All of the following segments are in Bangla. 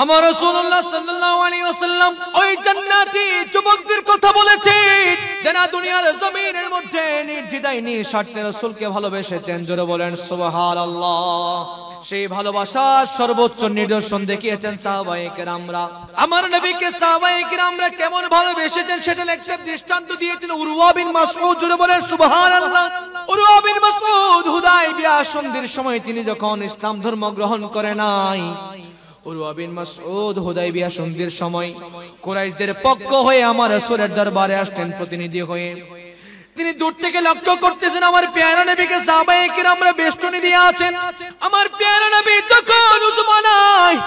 আমার রাসূলুল্লাহ সাল্লাল্লাহু আলাইহি ওয়াসাল্লাম ওই জান্নাতি যুবকদের কথা বলেছেন যারা দুনিয়ার জমিনের মধ্যে নির্দ্বিধায় নিঃস্বার্থে রাসূলকে ভালোবেসেছেন। জোরে বলেন সুবহানাল্লাহ। সেই ভালোবাসার সর্বোচ্চ নিদর্শন দেখিয়েছেন সাহাবায়ে কেরামরা। আমার নবীকে সাহাবায়ে কেরামরা কেমন ভালোবেসেছেন সেটার একটা দৃষ্টান্ত দিয়েছেন উরওয়া বিন মাসউদ। জোরে বলেন সুবহানাল্লাহ। উরওয়া বিন মাসউদ হুদায়বিয়া সন্ধির সময় তিনি যখন ইসলাম ধর্ম গ্রহণ করে নাই, উরওয়া বিন মাসউদ হুদায়বিয়া সন্ধির সময় কুরাইশদের পক্ষ হয়ে আমার রাসূলের দরবারে আসলেন প্রতিনিধি হয়ে। তিনি দূর থেকে লক্ষ্য করতেছেন আমার পেয়ারা নবীকে সাহাবায়ে কেরামরা বেষ্টনী দিয়ে আছেন। আমার পেয়ারা নবী যখন উযু বানায়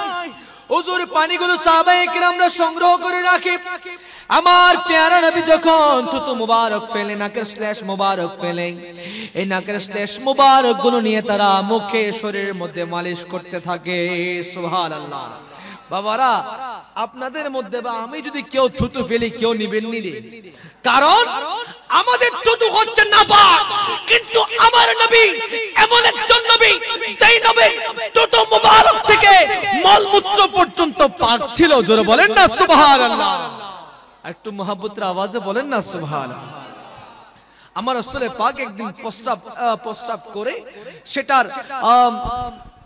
ওযুর পানিগুলো সাহাবায়ে কেরামরা সংগ্রহ করে রাখে। আমার পেয়ারা নবী যখন থুতু মুবারক ফেলে, নাকের শ্লেষ মুবারক ফেলে, এই নাকের শ্লেষ মুবারক গুলো নিয়ে তারা মুখে শরীরের মধ্যে মালিশ করতে থাকে। সুবহানাল্লাহ। বাবারা, আপনাদের মধ্যে বা আমি যদি কেউ থুতু ফেলি কেউ নিবেন নি রে? কারণ আমাদের থুতু হচ্ছে নাপাক, কিন্তু আমার নবী এমন একজন নবী যেই নবী থুতু মুবারক থেকে মলমূত্র পর্যন্ত পাক ছিল। জোরে বলেন না সুবহানাল্লাহ। একটু মহব্বতের আওয়াজে বলেন না সুবহানাল্লাহ। আমার রাসূল পাক একদিন প্রস্রাব করে সেটার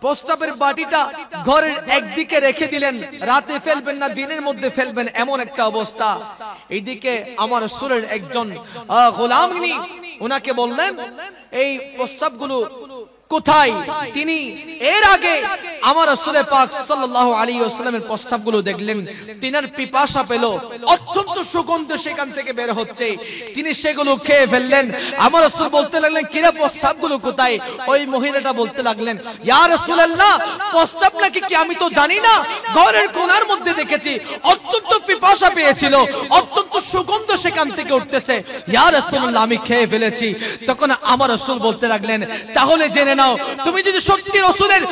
প্রস্রাবের বাটিটা ঘরের একদিকে রেখে দিলেন। রাতে ফেলবেন না দিনের মধ্যে ফেলবেন এমন একটা অবস্থা। এইদিকে আমার রাসূলের একজন গোলাম উনাকে বললেন এই প্রস্রাবগুলো কোথায়? তিনি এর আগে আমার রাসূল পাক সাল্লাল্লাহু আলাইহি ওয়াসাল্লামের প্রস্রাবগুলো দেখলেন, তিনার পিপাসা পেল, অত্যন্ত সুগন্ধ সেখান থেকে বের হচ্ছে, তিনি সেগুলো খেয়ে ফেললেন। আমার রাসূল বলতে লাগলেন কিরা প্রস্রাবগুলো কোথায়? ওই মহিলাটা বলতে লাগলেন ইয়া রাসূলুল্লাহ প্রস্রাব নাকি কি আমি তো জানি না, ঘরের কোণার মধ্যে দেখেছি, অত্যন্ত পিপাসা পেয়েছিল, অত্যন্ত সুগন্ধ সেখান থেকে উঠতেছে, ইয়া রাসূলুল্লাহ আমি খেয়ে ফেলেছি। তখন আমার রাসূল বলতে লাগলেন তাহলে জেনে নাও তুমি যদি সত্যি রাসূলের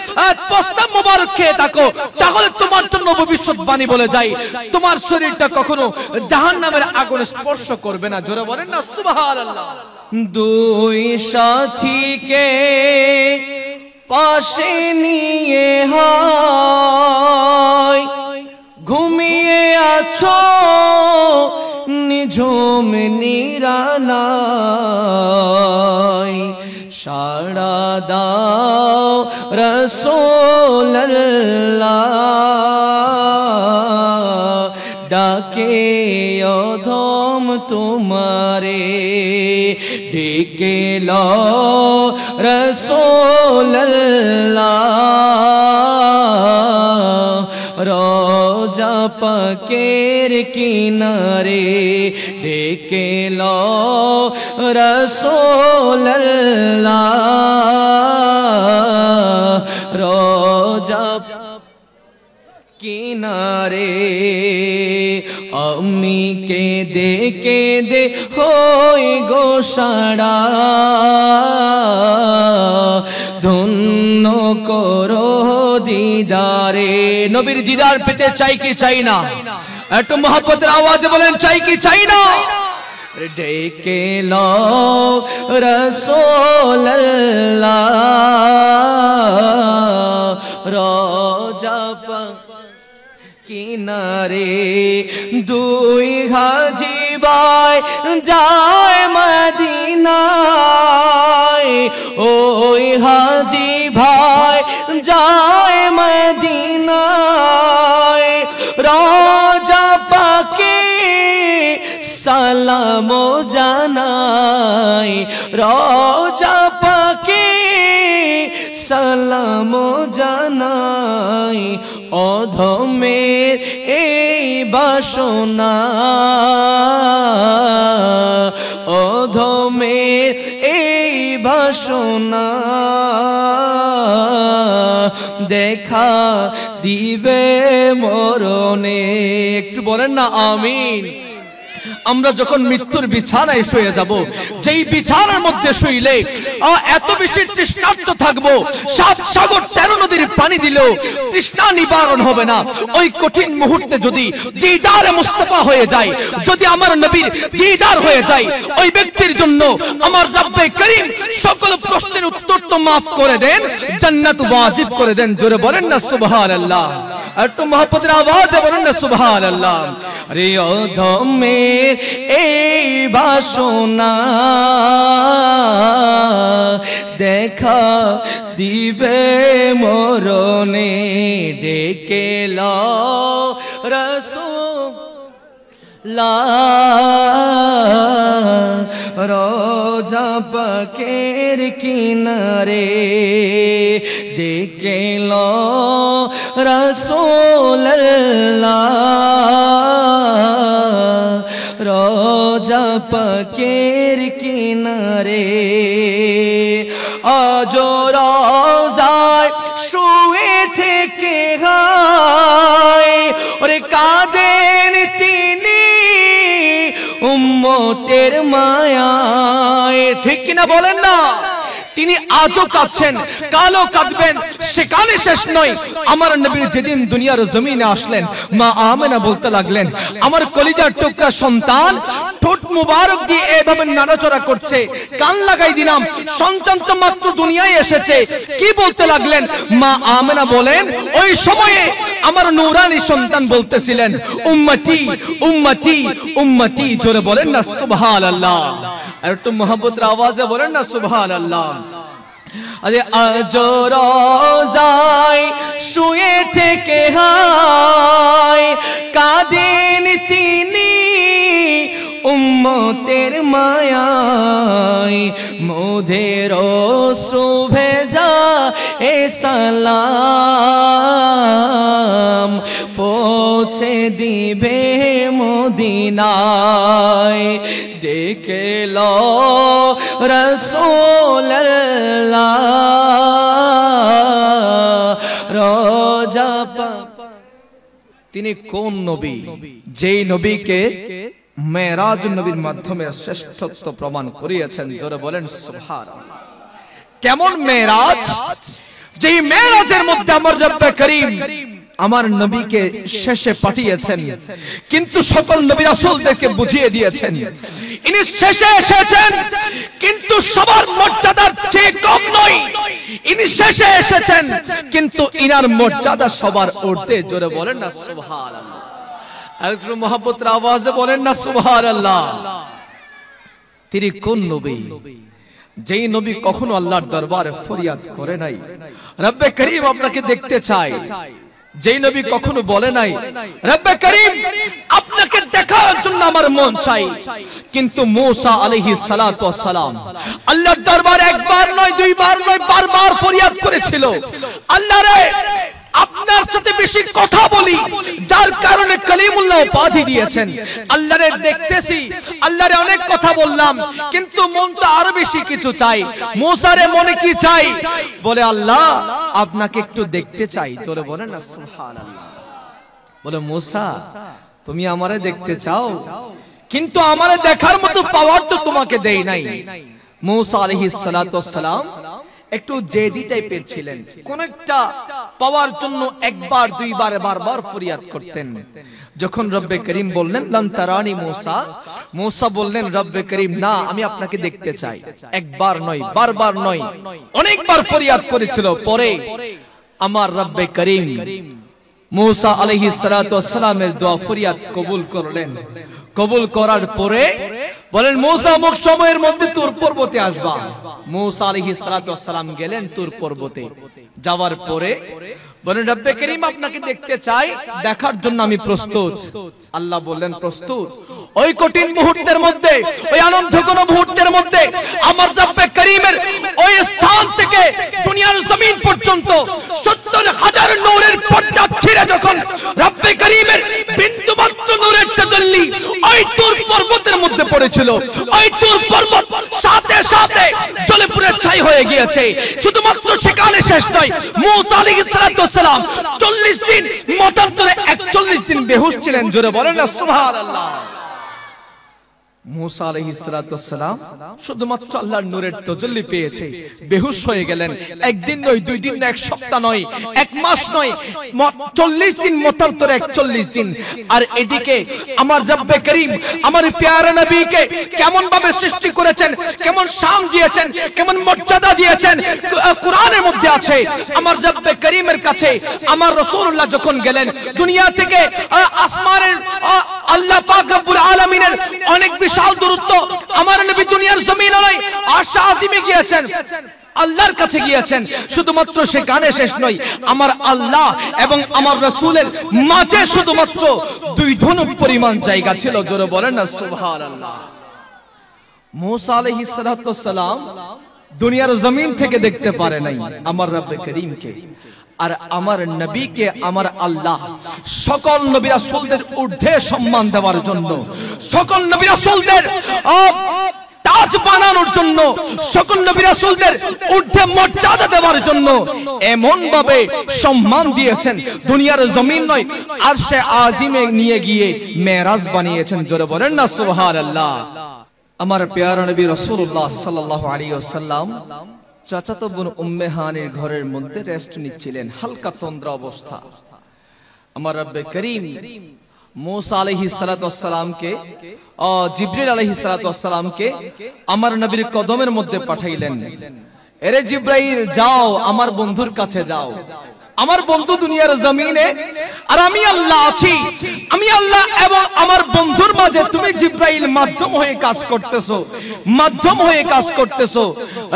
প্রস্তাব মোবারক খেয়ে থাকো তাহলে তোমার জন্য ভবিষ্যৎবাণী বলে যাই তোমার শরীরটা কখনো জাহান্নামের আগুনে স্পর্শ করবে না। জোরে বলেন না সুবহানাল্লাহ। দুই সাথীকে পাশে নিয়ে হয় ঘুমিয়ে আছো নিঝুম নিরালায়, সাড়া দাও রাসূলুল্লাহ ডাকে অধম তোমারে, ডেকে লও রাসূলুল্লাহ রোজা পাকের কিনারে, ডেকে লও রাসূলুল্লাহ রোজা কিনারে। আমি কেঁদে কেঁদে হই গো সাড়া, ধন্য করো দিদারে। নবীর দিদার পেতে চাই কি চাই না? একটু মহব্বতের আওয়াজে বলেন চাই কি চাই না? ডেকে লও রাসূলুল্লাহ রোজা কিনারে। দুই হাজি ভাই যায় মদিনায়, ওই হাজি ভাই যায় মদিনায়, রোজা পাকে সালাম জানাই, রোজা পাকে সালাম জানাই। অধমের এই বাসনা, অধমের এই বাসনা দেখা দিবে মরণে। একটু বলেন না আমিন। আমরা যখন মৃত্যুর বিছানায় শুয়ে যাব, যেই বিছানার মধ্যে শুইলে এত বেশি তৃষ্ণার্ত থাকবো, 7 সাগর 13 নদীর পানি দিলেও তৃষ্ণা নিবারণ হবে না। ওই কঠিন মুহূর্তে যদি দিদারে মুস্তাফা হয়ে যায়, যদি আমার নবীর দিদার হয়ে যায়, ওই ব্যক্তির জন্য আমার রব্বে করিম সকল প্রশ্নের উত্তর তো মাফ করে দেন, জান্নাত ওয়াজিব করে দেন। জোরে বলেন না সুবহানাল্লাহ, একটু মহব্বতের আওয়াজে বলেন না সুবহানাল্লাহ। আরে অধমের এই বাসনা দেখা দিবে মরণে, ডেকে লও রাসূলুল্লাহ রোজা পাকের কিনারে, ডেকে লও রাসূলুল্লাহ রোজা পাকের কিনারে। আজ রোজায় শুয়ে থেকে হায় ওরে কাঁদেন তিনি উম্মতের মায়ায়, ঠিক কিনা বলেন না? তিনি আজও কাঁদছেন, কালও কাঁদবেন, সেখানে শেষ নয়। আমার নবী যেদিন দুনিয়ার জমিনে আসলেন, মা আমেনা বলতে লাগলেন, আমার কলিজার টুকরা সন্তান ঠোঁট মুবারক দিয়ে এভাবে নাড়াচড়া করছে, কান লাগাই দিলাম, সন্তান তো মাত্র দুনিয়ায় এসেছে। কি বলতে লাগলেন? মা আমেনা বলেন, ওই সময়ে আমার নূরানী সন্তান বলতেছিলেন, উম্মতি উম্মতি উম্মতি। জোরে বলেন না সুবহানাল্লাহ, আর একটু মহব্বতের আওয়াজে বলেন না সুবহানাল্লাহ। আরে আজ রোজায় শুয়ে থেকে হায় কাঁদেন তিনি উম্মতের মায়ায়, মোদের অশ্রু ভেজা এ সালাম পৌঁছে দিবে মদিনায়, ডেকে লও রাসূলুল্লাহ রোজা পাক। তিনি কোন নবী? যেই নবীকে মেরাজ নবীর মাধ্যমে শ্রেষ্ঠত্ব প্রমাণ করিয়েছেন। জোরে বলেন সুবহানাল্লাহ। কেমন মেরাজ? যেই মেরাজের মধ্যে আমার রব্বে করিম আমার নবীকে শেষে পাঠিয়েছেন, কিন্তু সকল নবী রাসূলদেরকে বুঝিয়ে দিয়েছেন ইনি শেষে এসেছেন, কিন্তু সবার মর্যাদার চেয়ে কম নয়। ইনি শেষে এসেছেন, কিন্তু ইনার মর্যাদা সবার ঊর্ধ্বে। জোরে বলেন না সুবহানাল্লাহ, আর একটু মহব্বতের আওয়াজে বলেন না সুবহানাল্লাহ। তিনি কোন নবী? যেই নবী কখনো আল্লাহর দরবারে ফরিয়াদ করে নাই, রব্বে করিম আপনাকে দেখতে চাই। যেই নবী কখনো বলে নাই, রব্বে করিম আপনাকে দেখার জন্য আমার মন চাই। কিন্তু মূসা আলাইহিস সালাতু ওয়াস সালাম আল্লাহর দরবারে একবার নয়, দুইবার নয়, বারবার ফরিয়াদ করেছিল, আল্লাহ রে আপনার সাথে বেশি কথা বলি, যার কারণে কালিমুল্লাহ উপাধি দিয়েছেন। আল্লাহরে দেখতেছি, আল্লাহরে অনেক কথা বললাম, কিন্তু মন তো আরো বেশি কিছু চাই। মূসারে মনে কি চাই? বলে আল্লাহ আপনাকে একটু দেখতে চাই। জোরে বলেন না সুবহানাল্লাহ। বলে মূসা তুমি আমারে দেখতে চাও, কিন্তু আমারে দেখার মতো পাওয়ার তো তোমাকে দেই নাই। মূসা আলাইহিস সালাতু ওয়াস সালাম একটু জেদি টাইপের ছিলেন, কোন একটা পাওয়ার জন্য একবার দুইবার বারবার ফরিয়াদ করতেন। যখন রব্বে করিম বললেন লান তারানি মূসা, মূসা বললেন রব্বে করিম না, আমি আপনাকে দেখতে চাই। একবার নয়, বারবার নয়, অনেকবার ফরিয়াদ করেছিল। পরে আমার রব্বে করিম মূসা আলাইহিস সালাতু ওয়াস সালামের দোয়া ফরিয়াদ কবুল করলেন। কবুল করার পরে বলেন মূসা অমুক সময়ের মধ্যে তুর পর্বতে আসবা। মূসা আলাইহিস সালাতু ওয়াস সালাম গেলেন তুর পর্বতে। যাওয়ার পরে বলেন রব্বে করিম আপনাকে দেখতে চাই, দেখার জন্য আমি প্রস্তুত। আল্লাহ বললেন প্রস্তুত। ওই কঠিন মুহূর্তের মধ্যে, ওই আনন্দঘন মুহূর্তের মধ্যে আমার রব্বে করিমের ওই স্থান থেকে দুনিয়ার জমিন পর্যন্ত ৭০,০০০ নূরের পর্দা ছিঁড়ে যখন রব্বে করিমের বিন্দুমাত্র নূরের তাজাল্লি ওই তুর পর্বতের মধ্যে পড়েছিল, ওই তুর পর্বত সাথে সাথে জ্বলে পুড়ে ছাই হয়ে গিয়েছে। শুধুমাত্র সেখানে শেষ নয়, মূসা আলাইহিস সালাতু ওয়াস সালাম ৪০ দিন মতান্তরে ৪১ দিন বেহুশ ছিলেন। জোরে বলেন না সুবহানাল্লাহ। मूसा अलैहिस्सलाम শুধুমাত্র আল্লাহর নূরের তাজাল্লি পেয়েছে, বেহুশ হয়ে গেলেন। একদিন নয়, দুই দিন নয়, এক সপ্তাহ নয়, এক মাস নয়, 40 দিন মতান্তরে 41 দিন। আর এদিকে আমার রব্বে করিম আমার প্যারা নবীকে কেমন ভাবে সৃষ্টি করেছেন, কেমন শান দিয়েছেন, কেমন মর্যাদা দিয়েছেন কোরআনের মধ্যে আছে। আমার রব্বে করিমের কাছে আমার রাসূলুল্লাহ যখন গেলেন, দুনিয়া থেকে আসমানের আল্লাহ পাক রব্বুল আলামিনের অনেক বিশাল দূরত্ব, আমার নবী দুনিয়ার জমিনে নয় আরশ আজিমে গিয়েছেন, আল্লাহর কাছে গিয়েছেন। শুধুমাত্র সেখানে শেষ নয়, আমার আল্লাহ এবং আমার রাসূলের মাঝে শুধুমাত্র 2 ধনুক পরিমাণ জায়গা ছিল। জোরে বলেন না সুবহানাল্লাহ। মূসা আলাইহিস সালাম দুনিয়ার জমিন থেকে দেখতে পারে নাই আমার রব্বে করিমকে, আর আমার নবীকে আমার আল্লাহ সকল নবী রাসূলদের ঊর্ধ্বে সম্মান দেওয়ার জন্য, সকল নবী রাসূলদের তাজ বানানোর জন্য, সকল নবী রাসূলদের ঊর্ধ্বে মর্যাদা দেওয়ার জন্য এমন ভাবে সম্মান দিয়েছেন, দুনিয়ার জমিন নয় আরশে আজিমে নিয়ে গিয়ে মেরাজ বানিয়েছেন। জোরে বলেন না সুবহানাল্লাহ। আমার প্যারা নবী রাসূলুল্লাহ সাল্লাল্লাহু আলাইহি ওয়াসাল্লাম চাচাতো বোন উম্মে হানির ঘরের মধ্যে রেস্ট নিচ্ছিলেন, হালকা তন্দ্রা অবস্থা। আমার রব্বে করিম মূসা আলাইহিস সালাতু ওয়াস সালামকে জিবরিল আলাইহিস সালাতু ওয়াস সালামকে আমার নবীর কদমের মধ্যে পাঠাইলেন। এরে জিবরাইল, যাও আমার বন্ধুর কাছে যাও, আমার বন্ধু দুনিয়ার জমিনে আর আমি আল্লাহ আছি, আমি আল্লাহ এবং আমার বন্ধুর মাঝে তুমি জিবরাইল মাধ্যম হয়ে কাজ করতেছো, মাধ্যম হয়ে কাজ করতেছো।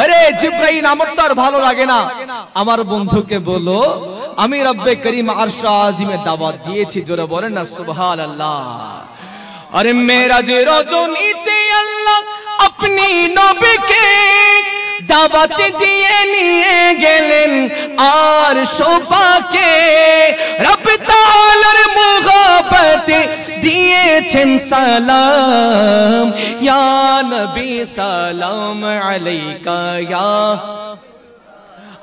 আরে জিবরাইল, আমার তো আর ভালো লাগে না, আমার বন্ধুকে বলো আমি রব্বে করিম আরশ আজিমে দাওয়াত দিয়েছি। জোরে বলেন না সুবহানাল্লাহ। আরে মেরাজ রজনীতে আল্লাহ আপনি নবীকে দাওয়াত দিয়ে নিয়ে গেলেন আরশ পাকে, রব তাআলার মুহাব্বতে দিয়েছেন সালাম, ইয়া নবী সালাম আলাইকা ইয়া,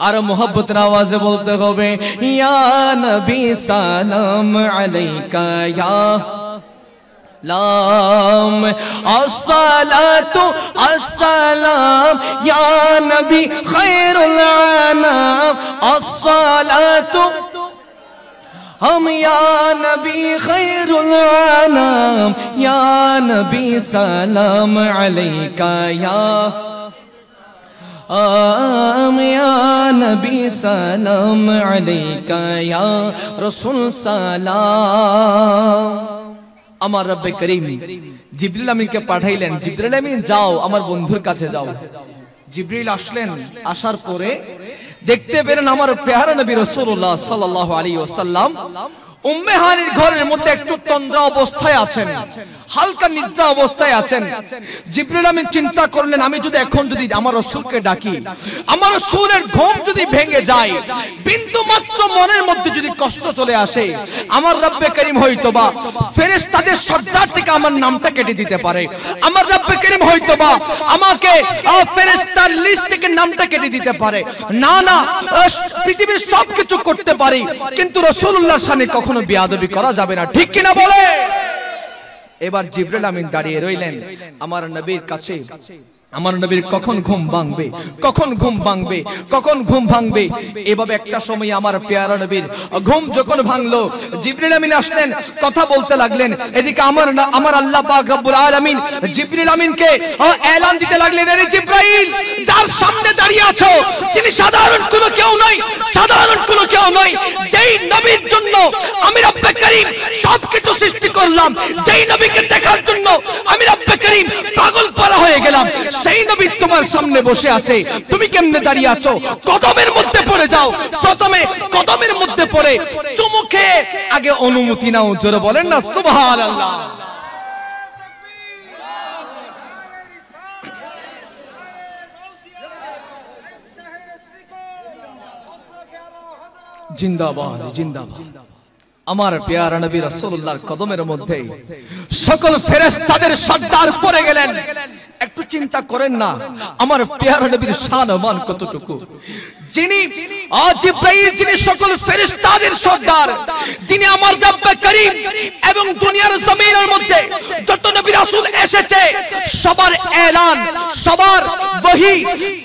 আর মোহব্বতের আওয়াজে বলতে হবে ইয়া নবী সালাম আলাইকা ইয়া লাম আসসালাতু আসসালাম ইয়া নবী খায়রুল আনাম, আসসালাতু हम या नबी खैरुल आनाम, या नबी सलाम अलैका या या नबी सलाम अलैका या रसूल सलाम। আমার রব্বে করিম জিবরিল আমিনকে পাঠাইলেন, জিবরিল আমিন যাও আমার বন্ধুর কাছে যাও। জিবরিল আসলেন, আসার পরে দেখতে পেলেন আমার প্যারা নবী রাসূলুল্লাহ সাল্লাল্লাহু আলাইহি ওয়াসাল্লাম উম্মে হানির ঘরের মধ্যে একটু তন্দ্রা অবস্থায় আছেন, হালকা নিদ্রা অবস্থায় আছেন। জিবরিল আমিন চিন্তা করলেন, আমি যদি এখন যদি আমার রাসূলকে ডাকি, আমার রাসূলের ঘুম যদি ভেঙে যায়, বিন্দু মাত্র মনের মধ্যে যদি কষ্ট চলে আসে, আমার রব্বে করিম হয়তোবা ফেরেশতাদের সর্দার থেকে আমার নামটা কেটে দিতে পারে, আমার রব্বে করিম হয়তোবা আমাকে ফেরেশতার লিস্ট থেকে নামটা কেটে দিতে পারে। না না, পৃথিবীর সবকিছু করতে পারি, কিন্তু রাসূলুল্লাহর সামনে কখনো বেয়াদবি করা যাবে না, ঠিক কিনা বলে? এবার জিবরিল আমিন দাঁড়িয়ে রইলেন আমার নবীর কাছে। আমার নবীর কখন ঘুম ভাঙবে, কখন ঘুম ভাঙবে, কখন ঘুম ভাঙবে, এভাবে একটা সময় আমার প্যারা নবীর ঘুম যখন ভাঙলো, জিবরিল আমিন আসলেন, কথা বলতে লাগলেন। এদিকে আমার আল্লাহ পাক রব্বুল আলামিন জিবরিল আমিনকে এলান দিতে লাগলেন, আরে জিবরাইল, যার সামনে দাঁড়িয়ে আছো তিনি সাধারণ কোনো কেউ নয়, সাধারণ কোনো কেউ নয়। যেই নবীর জন্য আমি রব্বে করিম সবকিছু সৃষ্টি করলাম, যেই নবীকে দেখার জন্য আমি রব্বে করিম পাগল পারা হয়ে গেলাম, সেই নবী তোমার সামনে বসে আছে, তুমি কেমনে দাঁড়িয়ে আছো? কদমের মধ্যে পড়ে যাও। প্রথমে কদমের মধ্যে পড়ে চুমু খেয়ে আগে অনুমতি নাও। জোরে বলেন না সুবহানাল্লাহ। জিন্দাবাদ, জিন্দাবাদ। আমার প্যারা নবী রাসূলুল্লাহর কদমের মধ্যে সকল ফেরেশতাদের সর্দার পড়ে গেলেন। একটু চিন্তা করেন না আমার প্যারা নবীর শান ও মান কতটুকু। যিনি জিবরাইল, যিনি সকল ফেরেশতাদের সর্দার, যিনি আমার রব্বে করিম এবং দুনিয়ার জমিনের মধ্যে যত নবী রাসূল এসেছে সবার এলান, সবার ওহী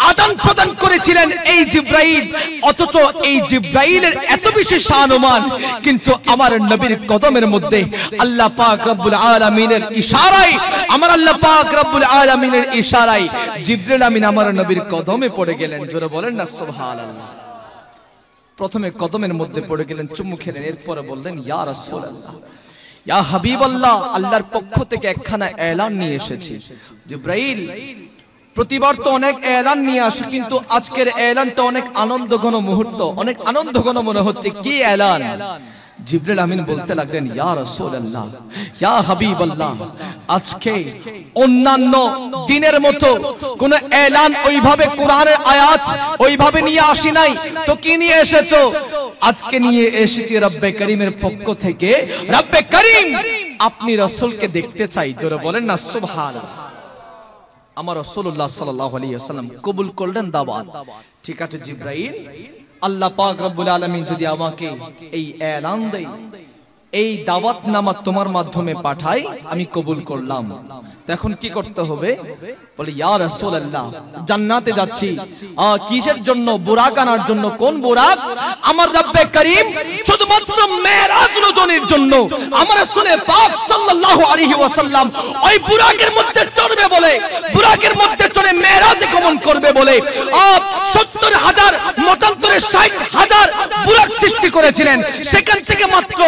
আদান প্রদান করেছিলেন এই জিবরাইল। অথচ এই জিবরাইলের এত বেশি শানমান, কিন্তু আমার নবীর কদমের মধ্যে আল্লাহ পাক রব্বুল আলামিনের ইশারায়, আমার আল্লাহ পাক রব্বুল আলামিনের ইশারায় জিবরাইল আমিন আমার নবীর কদমে পড়ে গেলেন। জোরে বলেন না সুবহানাল্লাহ। প্রথমে কদমের মধ্যে পড়ে গেলেন, চুমু খেলেন, এরপরে বললেন ইয়া রাসূলুল্লাহ, ইয়া হাবিবাল্লাহ, আল্লাহর পক্ষ থেকে একখানা এলান নিয়ে এসেছি। জিবরাইল প্রতিবার তো অনেক এলান নিয়ে আসে, কিন্তু আজকের এলানটা অনেক আনন্দঘন মুহূর্ত, অনেক আনন্দঘন মনে হচ্ছে। কি এলান? জিবরাইল আমিন বলতে লাগলেন ইয়া রাসূলুল্লাহ, ইয়া হাবিবাল্লাহ, আজকে অন্যান্য দিনের মতো কোন এলান ওইভাবে কোরআনের আয়াত ওইভাবে নিয়ে আসি নাই, তো কি নিয়ে এসেছো? আজকে নিয়ে এসেছি রব্বে করিমের পক্ষ থেকে, রব্বে করিম আপনি রাসূলকে দেখতে চাই। জোরে বলেন না সুবহানাল্লাহ। আমার রাসূলুল্লাহ সাল্লাল্লাহু আলাইহি ওয়াসাল্লাম কবুল করলেন দাওয়াত। ঠিক আছে জিবরাইল, আল্লাহ পাক রব্বুল আলামিন যদি আমাকে এই এলান দেয়, এই দাওয়াতনামা তোমার মাধ্যমে পাঠাই, আমি কবুল করলাম। তো এখন কি করতে হবে? বলে ইয়া রাসূলুল্লাহ, জান্নাতে যাচ্ছি। কিসের জন্য? বুরাক আনার জন্য। কোন বুরাক? আমার রব্বে করিম শুধুমাত্র মেরাজ রজনীর জন্য আমার রাসূল পাক সাল্লাল্লাহু আলাইহি ওয়াসাল্লাম ওই বুরাকের মধ্যে চড়বে বলে, বুরাকের মধ্যে চড়ে মেরাজে গমন করবে বলে ৭০,০০০ মতান্তরে ৬০,০০০ বুরাক সৃষ্টি করেছিলেন। সেখান থেকে মাত্র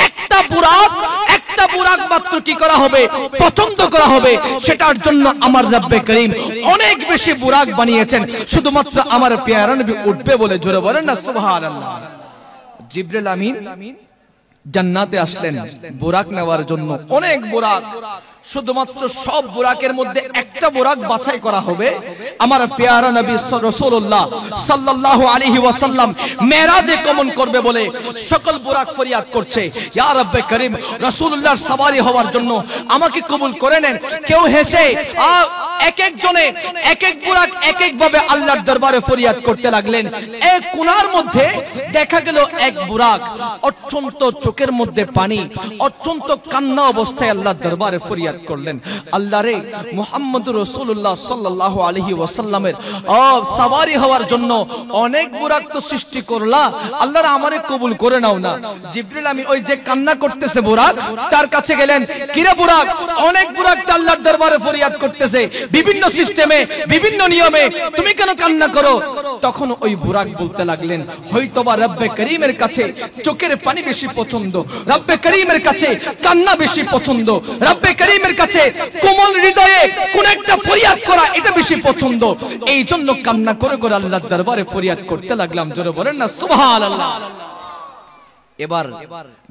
একটা বুরাক মাত্র কি করা হবে? পছন্দ করা হবে। সেটার জন্য আমার রব্বে করিম অনেক বেশি বুরাক বানিয়েছেন, শুধুমাত্র আমার পেয়ারা নবী উঠবে বলে। জোরে বলেন না সুবহানাল্লাহ। জিবরাইল আমিন জান্নাতে আসলেন বুরাক নেওয়ার জন্য। অনেক বুরাক, শুধুমাত্র সব বুরাকের মধ্যে একটা বুরাক বাছাই করা হবে। আমার পেয়ারা নবী রাসূলুল্লাহ সাল্লাল্লাহু আলাইহি ওয়াসাল্লাম মেরাজে গমন করবে বলে সকল বুরাক ফরিয়াদ করছে, ইয়া রব্বে করিম রাসূলুল্লাহর সওয়ারি হওয়ার জন্য আমাকে কবুল করে নেন। কেউ হেসে এক একজনে এক এক বুরাক এক এক ভাবে আল্লাহর দরবারে ফরিয়াদ করতে লাগলেন। এক কোণার মধ্যে দেখা গেল এক বুরাক অত্যন্ত চোখের মধ্যে পানি, অত্যন্ত কান্না অবস্থায় আল্লাহর দরবারে ফরিয়াদ করলেন, আল্লাহ রে, মুহাম্মদুর রাসূলুল্লাহ সাল্লাল্লাহু আলাইহি ওয়াসাল্লামের সওয়ারি হওয়ার জন্য অনেক বুরাক তো সৃষ্টি করলা, আল্লাহ রে আমারে কবুল করে নাও না। জিবরিল আমি ওই যে কান্না করতেছে বুরাক, তার কাছে গেলেন, কিরে বুরাক, অনেক বুরাক তো আল্লাহর দরবারে ফরিয়াদ করতেছে বিভিন্ন সিস্টেমে বিভিন্ন নিয়মে, তুমি কেন কান্না করো? তখন ওই বুরাক বলতে লাগলেন, হয়তোবা রব্বে করিমের কাছে চোখের পানি বেশি পছন্দ, রব্বে করিমের কাছে কান্না বেশি পছন্দ, রব্বে করিমের কাছে কোমল হৃদয়ে কোন একটা ফরিয়াদ করা এটা বেশি পছন্দ। এই জন্য কান্না করে করে আল্লাহর দরবারে ফরিয়াদ করতে লাগলাম। জোরে বলেন না সুবহানাল্লাহ। এবার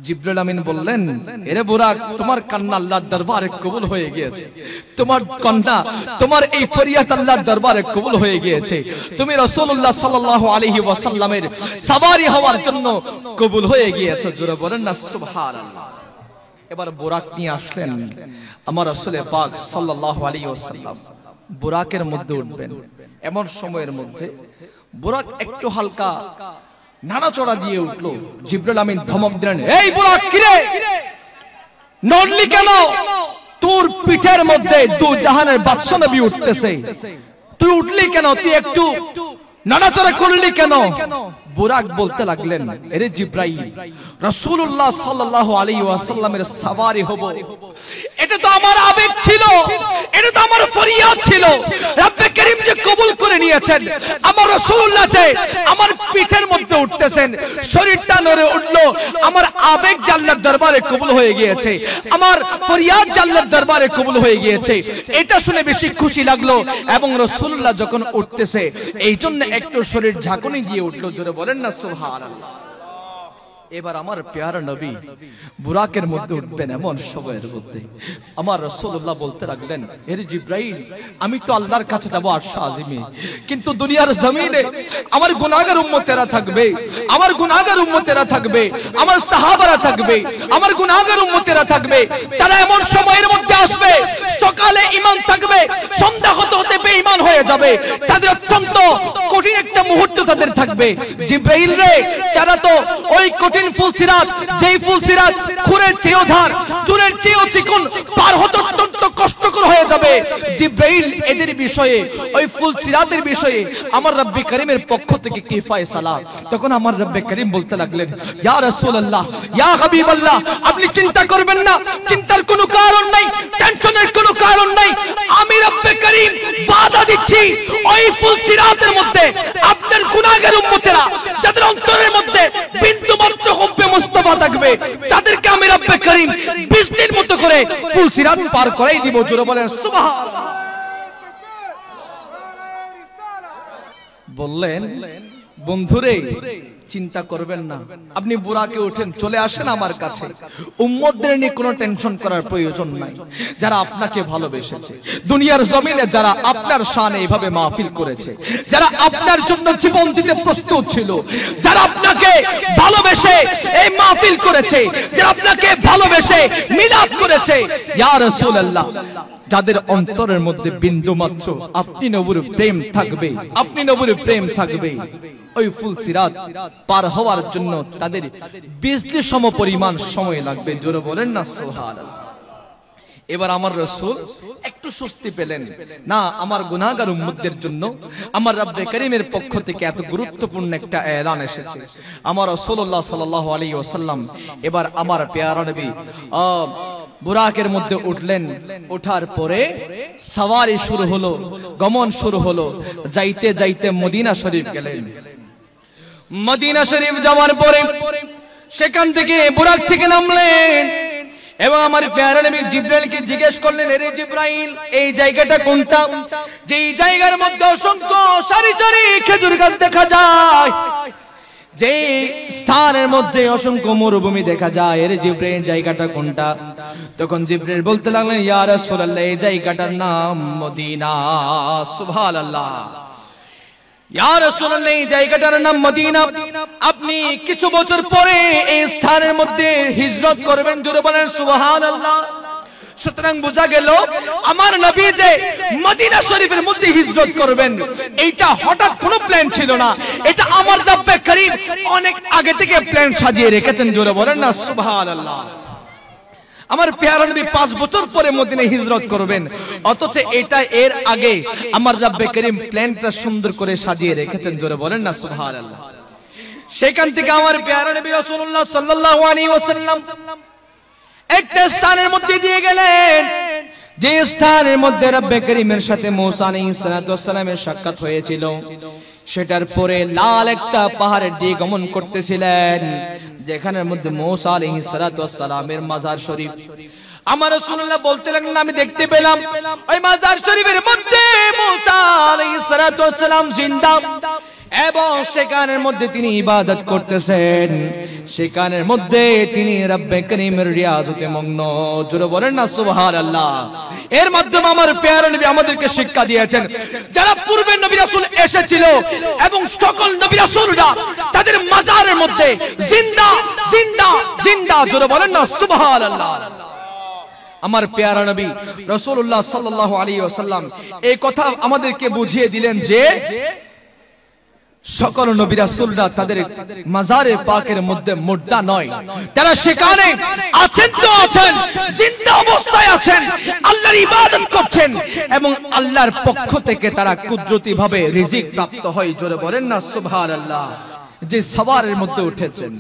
জিবরাইল আমিন বললেন, এরে বুরাক, তোমার কান্না আল্লাহর দরবারে কবুল হয়ে গিয়েছে, তোমার কান্না, তোমার এই ফরিয়াদ আল্লাহর দরবারে কবুল হয়ে গিয়েছে, তুমি রাসূলুল্লাহ সাল্লাল্লাহু আলাইহি ওয়াসাল্লামের সওয়ারি হওয়ার জন্য কবুল হয়ে গিয়েছে। জোরে বলেন না সুবহানাল্লাহ। এবার বুরাক নিয়ে আসলেন আমার রাসূল পাক সাল্লাল্লাহু আলাইহি ওয়াসাল্লাম। বুরাকের মধ্যে উঠবেন, এমন সময়ের মধ্যে বুরাক একটু হালকা নাড়াচড়া দিয়ে উঠলো। জিবরাইল আমিন ধমক দিলেন, এই বুরাক, কিরে নড়লি কেন? তোর পিঠের মধ্যে দু জাহানের বাদশা নবী উঠতেছে, তুই উঠলি কেন? তুই একটু নাড়াচড়া করলি কেন? বুরাক বলতে লাগলেন, আরে জিবরাইল, রাসূলুল্লাহ সাল্লাল্লাহু আলাইহি ওয়াসাল্লামের সওয়ারি হব, এটা তো আমার আবেগ ছিল, এটা তো আমার ফরিয়াদ ছিল। রব্বে করিম যে কবুল করে নিয়েছেন, আমার রাসূলুল্লাহ যে আমার পিঠের মধ্যে উঠতেছেন, শরীরটা নড়ে উঠলো, আমার আবেগ আল্লাহর দরবারে কবুল হয়ে গিয়েছে, আমার ফরিয়াদ আল্লাহর দরবারে কবুল হয়ে গিয়েছে। এটা শুনে বেশি খুশি লাগলো। এবং রাসূলুল্লাহ যখন উঠতেছে, এই জন্য একটু শরীর ঝাঁকুনি দিয়ে উঠলো। জোরে বলেন না সুবহানাল্লাহ। এবার আমার পেয়ারা নবী বুরাকের মধ্যে উঠবেন, এমন সময়ের মধ্যে আমার রাসূলুল্লাহ বলতে লাগলেন, হে জিবরাইল, আমি তো আল্লাহর কাছে যাব আরশ আজিমে, কিন্তু দুনিয়ার জমিনে আমার গুনাহগার উম্মতেরা থাকবে, আমার গুনাহগার উম্মতেরা থাকবে, আমার সাহাবারা থাকবে, আমার গুনাহগার উম্মতেরা থাকবে। তারা এমন সময়ের মধ্যে আসবে, সকাল সকালে ঈমান থাকবে, সন্ধ্যা হতে হতে বেঈমান হয়ে যাবে। তাদের অত্যন্ত কঠিন একটা মুহূর্ত তাদের থাকবে। জিবরাইল রে, তারা তো ওই কঠিন ফুলসিরাত, যেই ফুলসিরাত খুরের চেয়েও ধার, চুলের চেয়েও চিকন, পার হতে অত্যন্ত কষ্টকর হয়ে যাবে। জিবরাইল এদের বিষয়ে, ওই ফুলসিরাতের বিষয়ে আমার রব্বে করিমের পক্ষ থেকে কি ফয়সালা? তখন আমার রব্বে করিম বলতে লাগলেন, ইয়া রাসূলুল্লাহ, ইয়া হাবিবাল্লাহ, আপনি চিন্তা করবেন না, চিন্তার কোনো কারণ নাই, টেনশনের কোনো কারণ নাই। আমি রব্বে করিম ওয়াদা দিচ্ছি, ওই ফুলসিরাতের মধ্যে আপনার গুনাহগার উম্মতেরা যাদের অন্তরের মধ্যে বিন্দু মাত্র হুব্বে মুস্তাফা থাকবে, তাদেরকে আমি রব্বে করিম বৃষ্টির মতো করে ফুলসিরাত পার করাই দিব। জোরে বলেন সুবহানাল্লাহ। বললেন, বন্ধুরে চিন্তা করবেন না, আপনি বুরাকে উঠেন, চলে আসেন আমার কাছে। উম্মতদের নিয়ে কোনো টেনশন করার প্রয়োজন নাই। যারা আপনাকে ভালোবেসেছে, দুনিয়ার জমিনে যারা আপনার শানে এভাবে মাহফিল করেছে, যারা আপনার জন্য জীবন দিতে প্রস্তুত ছিল, যারা আপনাকে ভালোবেসে এই মাহফিল করেছে, যারা আপনাকে ভালোবেসে মিলাদ করেছে, ইয়া রাসূলুল্লাহ, যাদের অন্তরের মধ্যে বিন্দু মাত্র আপনি নবীর প্রেম থাকবে, আপনি নবীর প্রেম থাকবে, ওই ফুলসিরাত পার হওয়ার জন্য তাদের বিজলি সম পরিমাণ সময় লাগবে। জোরে বলেন না সুবহানাল্লাহ। এবার আমার রাসূল একটু স্বস্তি পেলেন, না আমার গুনাহগার উম্মতদের জন্য আমার রব্বে করিমের পক্ষ থেকে এত গুরুত্বপূর্ণ একটা এলান এসেছে। আমার রাসূলুল্লাহ সাল্লাল্লাহু আলাইহি ওয়াসাল্লাম এবার আমার প্যারা নবী বুরাকের মধ্যে উঠলেন। ওঠার পরে সওয়ারি শুরু হলো, গমন শুরু হলো। যাইতে যাইতে মদিনা শরীফ গেলেন। মদিনা শরীফ যাওয়ার পরে সেখান থেকে বুরাক থেকে নামলেন এবং আমার প্যারা নবী জিবরাইলকে জিজ্ঞেস করলেন, এরে জিবরাইল, এই জায়গাটা কোনটা? যেই জায়গার মধ্যে অসংখ্য সারি সারি খেজুর গাছ দেখা যায়, যে স্থানের মধ্যে অসংখ্য মরুভূমি দেখা যায়, এর জিবরাইল জায়গাটা কোনটা? তখন জিবরাইল বলতে লাগলেন, ইয়া রাসূলুল্লাহ, এই জায়গাটার নাম মদিনা। সুবহানাল্লাহ। ইয়া রাসূলুল্লাহ, এই জায়গাটার নাম মদিনা। আপনি কিছু বছর পরে এই স্থানের মধ্যে হিজরত করবেন। জোরে বলেন সুবহানাল্লাহ। সুতরাং বোঝা গেল আমার নবী যে মদিনা শরীফের মধ্যে হিজরত করবেন, এইটা হঠাৎ কোনো প্ল্যান ছিল না, এটা আমার রব্বে করিম অনেক আগে থেকে প্ল্যান সাজিয়ে রেখেছেন। জোরে বলেন না সুবহানাল্লাহ। আমার প্যারা নবী 5 বছর পরে মদিনায় হিজরত করবেন, অথচ এটা এর আগে আমার রব্বে করিম প্ল্যানটা সুন্দর করে সাজিয়ে রেখেছেন। জোরে বলেন না সুবহানাল্লাহ। সেখান থেকে আমার প্যারা নবী রাসূলুল্লাহ সাল্লাল্লাহু আলাইহি ওয়াসাল্লাম একটা স্থানের মধ্যে দিয়ে গেলেন, যে স্থানের মধ্যে রব্বে করিমের সাথে মূসা আলাইহিস সালাতু ওয়াস সালামের সাক্ষাৎ হয়েছিল, সেটার পরে লাল একটা পাহাড়ের দিকে গমন করতেছিলেন, যেখানের মধ্যে মূসা আলাইহিস সালাতু ওয়াস সালামের মাজার শরীফ। আমার রাসূলুল্লাহ বলতে লাগলেন, আমি দেখতে পেলাম ওই মাজার শরীফের মধ্যে মূসা আলাইহিস সালাতু ওয়াস সালাম জিন্দা, এবং সেখানের মধ্যে তিনি ইবাদত করতেছেন, সেখানের মধ্যে তিনি রব্বে করিমের রিয়াজতে মগ্ন। জোরে বলেন না সুবহানাল্লাহ। এর মাধ্যমে আমার প্যারা নবী আমাদেরকে শিক্ষা দিয়েছেন, যারা পূর্বের নবী রাসূল এসেছিল এবং সকল নবী রাসূলরা তাদের মাজারের মধ্যে জিন্দা জিন্দা জিন্দা। জোরে বলেন না সুবহানাল্লাহ। আমার প্যারা নবী রাসূলুল্লাহ সাল্লাল্লাহু আলাইহি ওয়াসাল্লাম এই কথা আমাদেরকে বুঝিয়ে দিলেন যে সকল নবী রাসূলরা তাদের মাজারে পাকের মধ্যে মুর্দা নয়, তারা সেখানে আছেন তো আছেন, জিন্দা অবস্থায় আছেন, আল্লাহর ইবাদত করছেন এবং আল্লাহর পক্ষ থেকে তারা কুদরতি ভাবে রিজিক প্রাপ্ত হয়। জোরে বলেন না সুবহানাল্লাহ। যে সওয়ারের মধ্যে উঠেছেন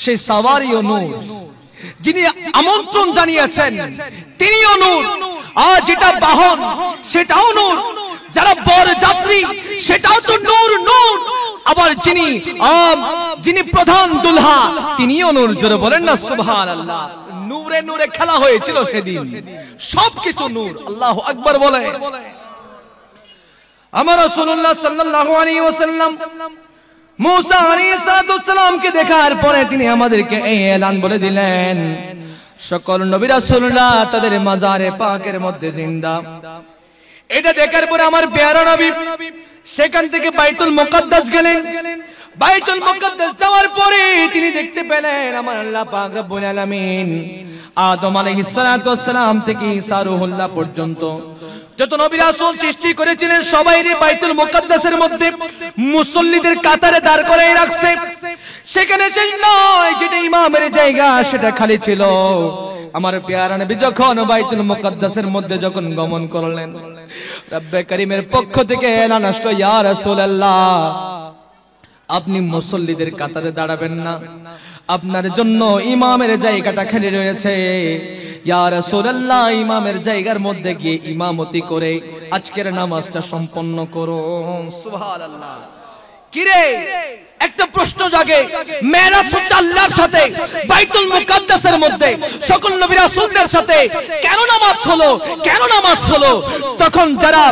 সেই সওয়ারিও নূর, যিনি আমন্ত্রণ জানিয়েছেন তিনিও নূর, আর যেটা বাহন সেটাও নূর, যারা বর যাত্রী সেটাও তো নূর নূর, আবার যিনি প্রধান দুলহা তিনিও নূর। জোরে বলেন না সুবহানাল্লাহ। নূরে নূরে খেলা হয়েছিল সেদিন, সবকিছু নূর। আল্লাহু আকবার বলে। আমার রাসূলুল্লাহ সাল্লাল্লাহু আলাইহি ওয়াসাল্লাম মূসা আলাইহিস সালামকে দেখার পরে তিনি আমাদেরকে এই এলান বলে দিলেন, সকল নবী রাসূলরা তাদের মাজারে পাকের মধ্যে জিন্দা। এটা দেখার পরে আমার প্যারা নবী সেখান থেকে বাইতুল মুকাদ্দাস গেলেন। বাইতুল মুকাদ্দাস যাওয়ার পরে তিনি দেখতে পেলেন আমার আল্লাহ পাক রব্বুল আলামিন আদম আলাইহিস সালাতু ওয়াস সালাম থেকে ঈসা রূহুল্লাহ পর্যন্ত যত নবী রাসূল সৃষ্টি করেছিলেন সবাইকে বাইতুল মুকাদ্দাসের মধ্যে মুসল্লিদের কাতারে দাঁড় করায় রাখছে। সেখানে সেই নয় যেটা ইমামের জায়গা সেটা খালি ছিল। আমার প্যারা নবী যখন বাইতুল মুকাদ্দাসের মধ্যে যখন গমন করলেন, রব্বে করিমের পক্ষ থেকে এলান আসলো, ইয়া রাসূলুল্লাহ আপনি মুসল্লিদের কাতারে দাঁড়াবেন না, আপনার জন্য ইমামের জায়গাটা খালি রয়েছে। ইয়া রাসূলুল্লাহ ইমামের জায়গার মধ্যে গিয়ে ইমামতি করে আজকের নামাজটা সম্পন্ন করুন। সুবহানাল্লাহ। কিরে একটা প্রশ্ন জাগে, মেরাজ হচ্ছে আল্লাহর সাথে, বাইতুল মুকাদ্দাসের মধ্যে সকল নবী রাসূলদের সাথে কেন নামাজ হলো, কেন নামাজ হলো? তখন যারা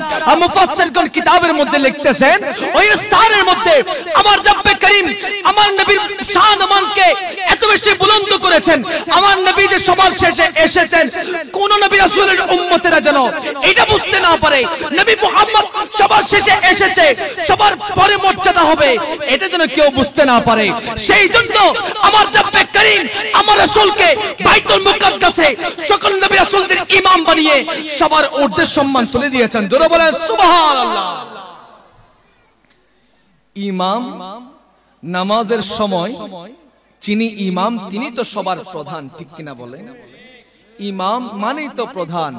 মুফাসসিরগণ কিতাবের মধ্যে লিখতেছেন ওই স্থানের মধ্যে আমার রব্বে করিম আমার নবীর শান মানকে এত বেশি বুলন্দ করেছেন, আমার নবী যে সবার শেষে এসেছেন, কোন নবী রাসূলের উম্মতেরা যেন এটা বুঝতে না পারে নবী মুহাম্মদ সবার শেষে এসেছে, সবার পরে মর্যাদা হবে, এটা যেন কেউ বুঝতে না পারে। সেই জন্য আমার রব্বে করিম আমার রাসূলকে বাইতুল মুকাদ্দাসে সকল নবী রাসূলদের ইমাম বানিয়ে সবার ঊর্ধ্বে সম্মান তুলে দিয়েছেন। জোরে বলেন সুবহানাল্লাহ। ইমাম নামাজের সময় যিনি ইমাম তিনি তো সবার প্রধান, ঠিক কিনা বলেন? ইমাম মানেই তো প্রধান।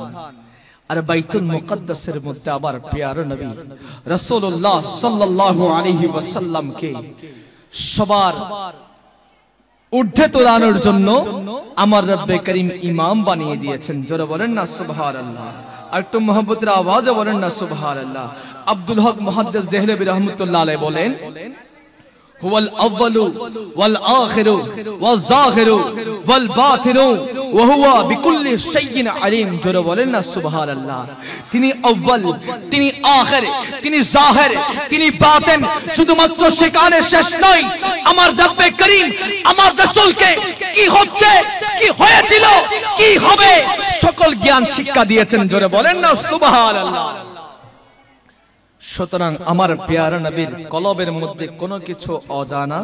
আর বাইতুল মুকাদ্দাসের মধ্যে আবার প্রিয় নবী রাসূলুল্লাহ সাল্লাল্লাহু আলাইহি ওয়াসাল্লামকে সবার ঊর্ধ্বে তোলানোর জন্য আমার রব্বে করিম ইমাম বানিয়ে দিয়েছেন। জোরে বলেন না সুবহানাল্লাহ। আর একটু মুহাব্বতের আওয়াজে বলেন না সুবহানাল্লাহ। আব্দুল হক মুহাদ্দিস দেহলভী রাহমাতুল্লাহ আলাইহি বলেন, হুয়াল আউয়ালু ওয়াল আখিরু ওয়াল যাহিরু ওয়াল বাতিনু ওয়া হুয়া বিকুল্লি শাইইন আলিম। জোরে বলেন না সুবহানাল্লাহ। তিনি আউয়াল, তিনি আখির, তিনি যাহির, তিনি বাতিন, শুধুমাত্র সেখানে শেষ নয়, আমার রব্বে করিম আমার রাসূলকে কি হচ্ছে, কি হয়েছিল, কি হবে সকল জ্ঞান শিক্ষা দিয়েছেন। জোরে বলেন না সুবহানাল্লাহ। সুতরাং আমার প্যারা নবীর কলবের মধ্যে কোনো কিছু অজানা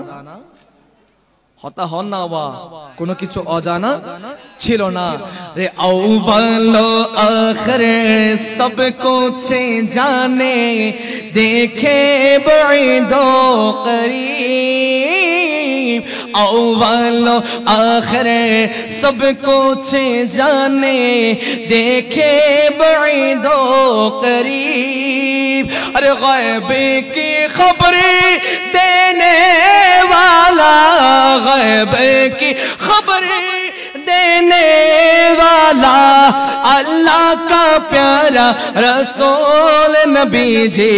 হতা হন না বা কোনো কিছু অজানা ছিল না। রে আউয়াল আখির সব কুছ জানে, দেখে বাঈদ করিব। আউয়াল আখির সব কুছ জানে, দেখে বাঈদ করিব। अरे गैब की खबरें देने वाला, गैब की खबरें देने वाला अल्लाह का प्यारा रसूल नबी जी।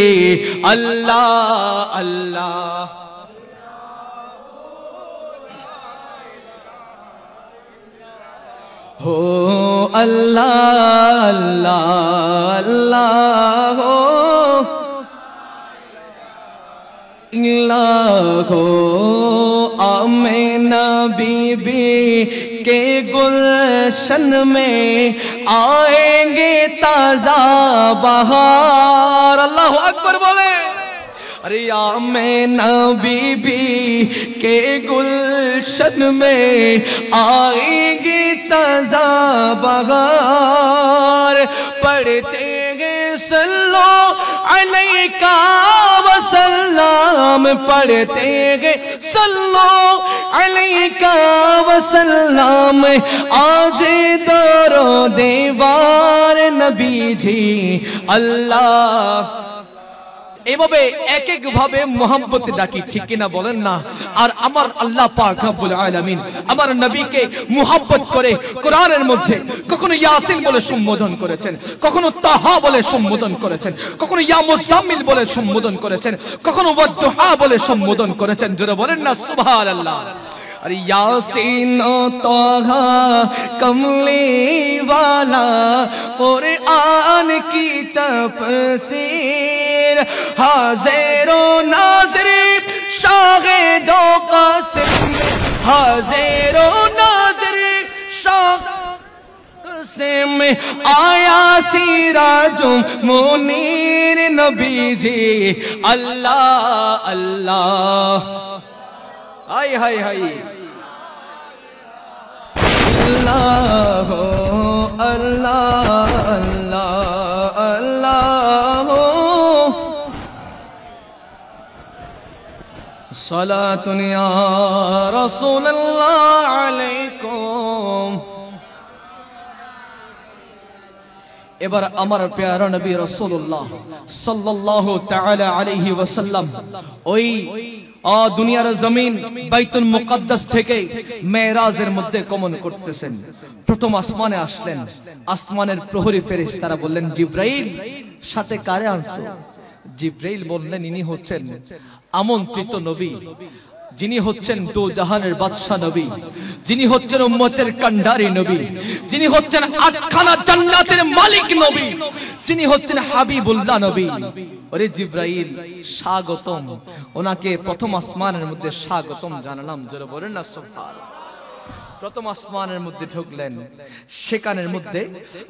अल्लाह अल्लाह हो, अल्लाह अल्लाह अल्लाह हो, हो आमिना बीबी के गुलशन में आएंगे ताजा बहार। अल्लाह अकबर बोले। अरे आमिना बीबी के गुलशन में आएंगे ताजा बहार। पढ़ते गए सल्लो अलैका वसल्लम, पढ़ते गए सल्लो अलैका वसल्लम, आज दरो दीवार नबी जी। अल्लाह এভাবে এক এক ভাবে মোহাম্মতে ডাকি, ঠিক কিনা বলেন না? আর আমার আল্লাহ পাক রব্বুল আলামিন আমার নবীকে মুহাব্বত করে কোরআনের মধ্যে কখনো ইয়াসিন বলে সম্বোধন করেছেন, কখনো তাহা বলে সম্বোধন করেছেন, কখনো ইয়া মুজাম্মিল বলে সম্বোধন করেছেন, কখনো ওয়াদুহা বলে সম্বোধন করেছেন। জোরে বলেন না সুবহানাল্লাহ। अरे यासीन तोहा कमली वाला कुरान की तफसीर, हाज़िरो नाज़िर शाहिदो कासिम, हाज़िरो नाज़िर शाहिद में आया सिराजो मुनीर नबी जी। अल्लाह अल्लाह हाय हाय हाय। अल्लाह আল্লাহ আল্লাহ আল্লাহ সালাতুন ইয়া রাসূলুল্লাহ আলাইকুম। এবার আমার প্যারা নবী রাসূলুল্লাহ সাল্লাল্লাহু তাআলা আলাইহি ওয়াসাল্লাম ওই দুনিয়ার জমিন বাইতুল মুকাদ্দাস থেকে মেরাজের মধ্যে গমন করতেছেন। প্রথম আসমানে আসলেন। আসমানের প্রহরী ফেরেশতারা বললেন, জিবরাইল সাথে কারে আনছো? জিবরাইল বললেন, ইনি হচ্ছেন আমন্ত্রিত নবী, যিনি হচ্ছেন দু জাহানের বাদশা নবী, যিনি হচ্ছেন উম্মতের কান্ডারি নবী, যিনি হচ্ছেন আটখানা জান্নাতের মালিক নবী, যিনি হচ্ছেন হাবিবুল্লাহ নবী। ওরে জিবরাইল স্বাগতম। ওনাকে প্রথম আসমানের মধ্যে স্বাগতম জানালাম। জোরে বলেন না সুবহানাল্লাহ। প্রথম আসমানের মধ্যে ঢুকলেন। সেখানের মধ্যে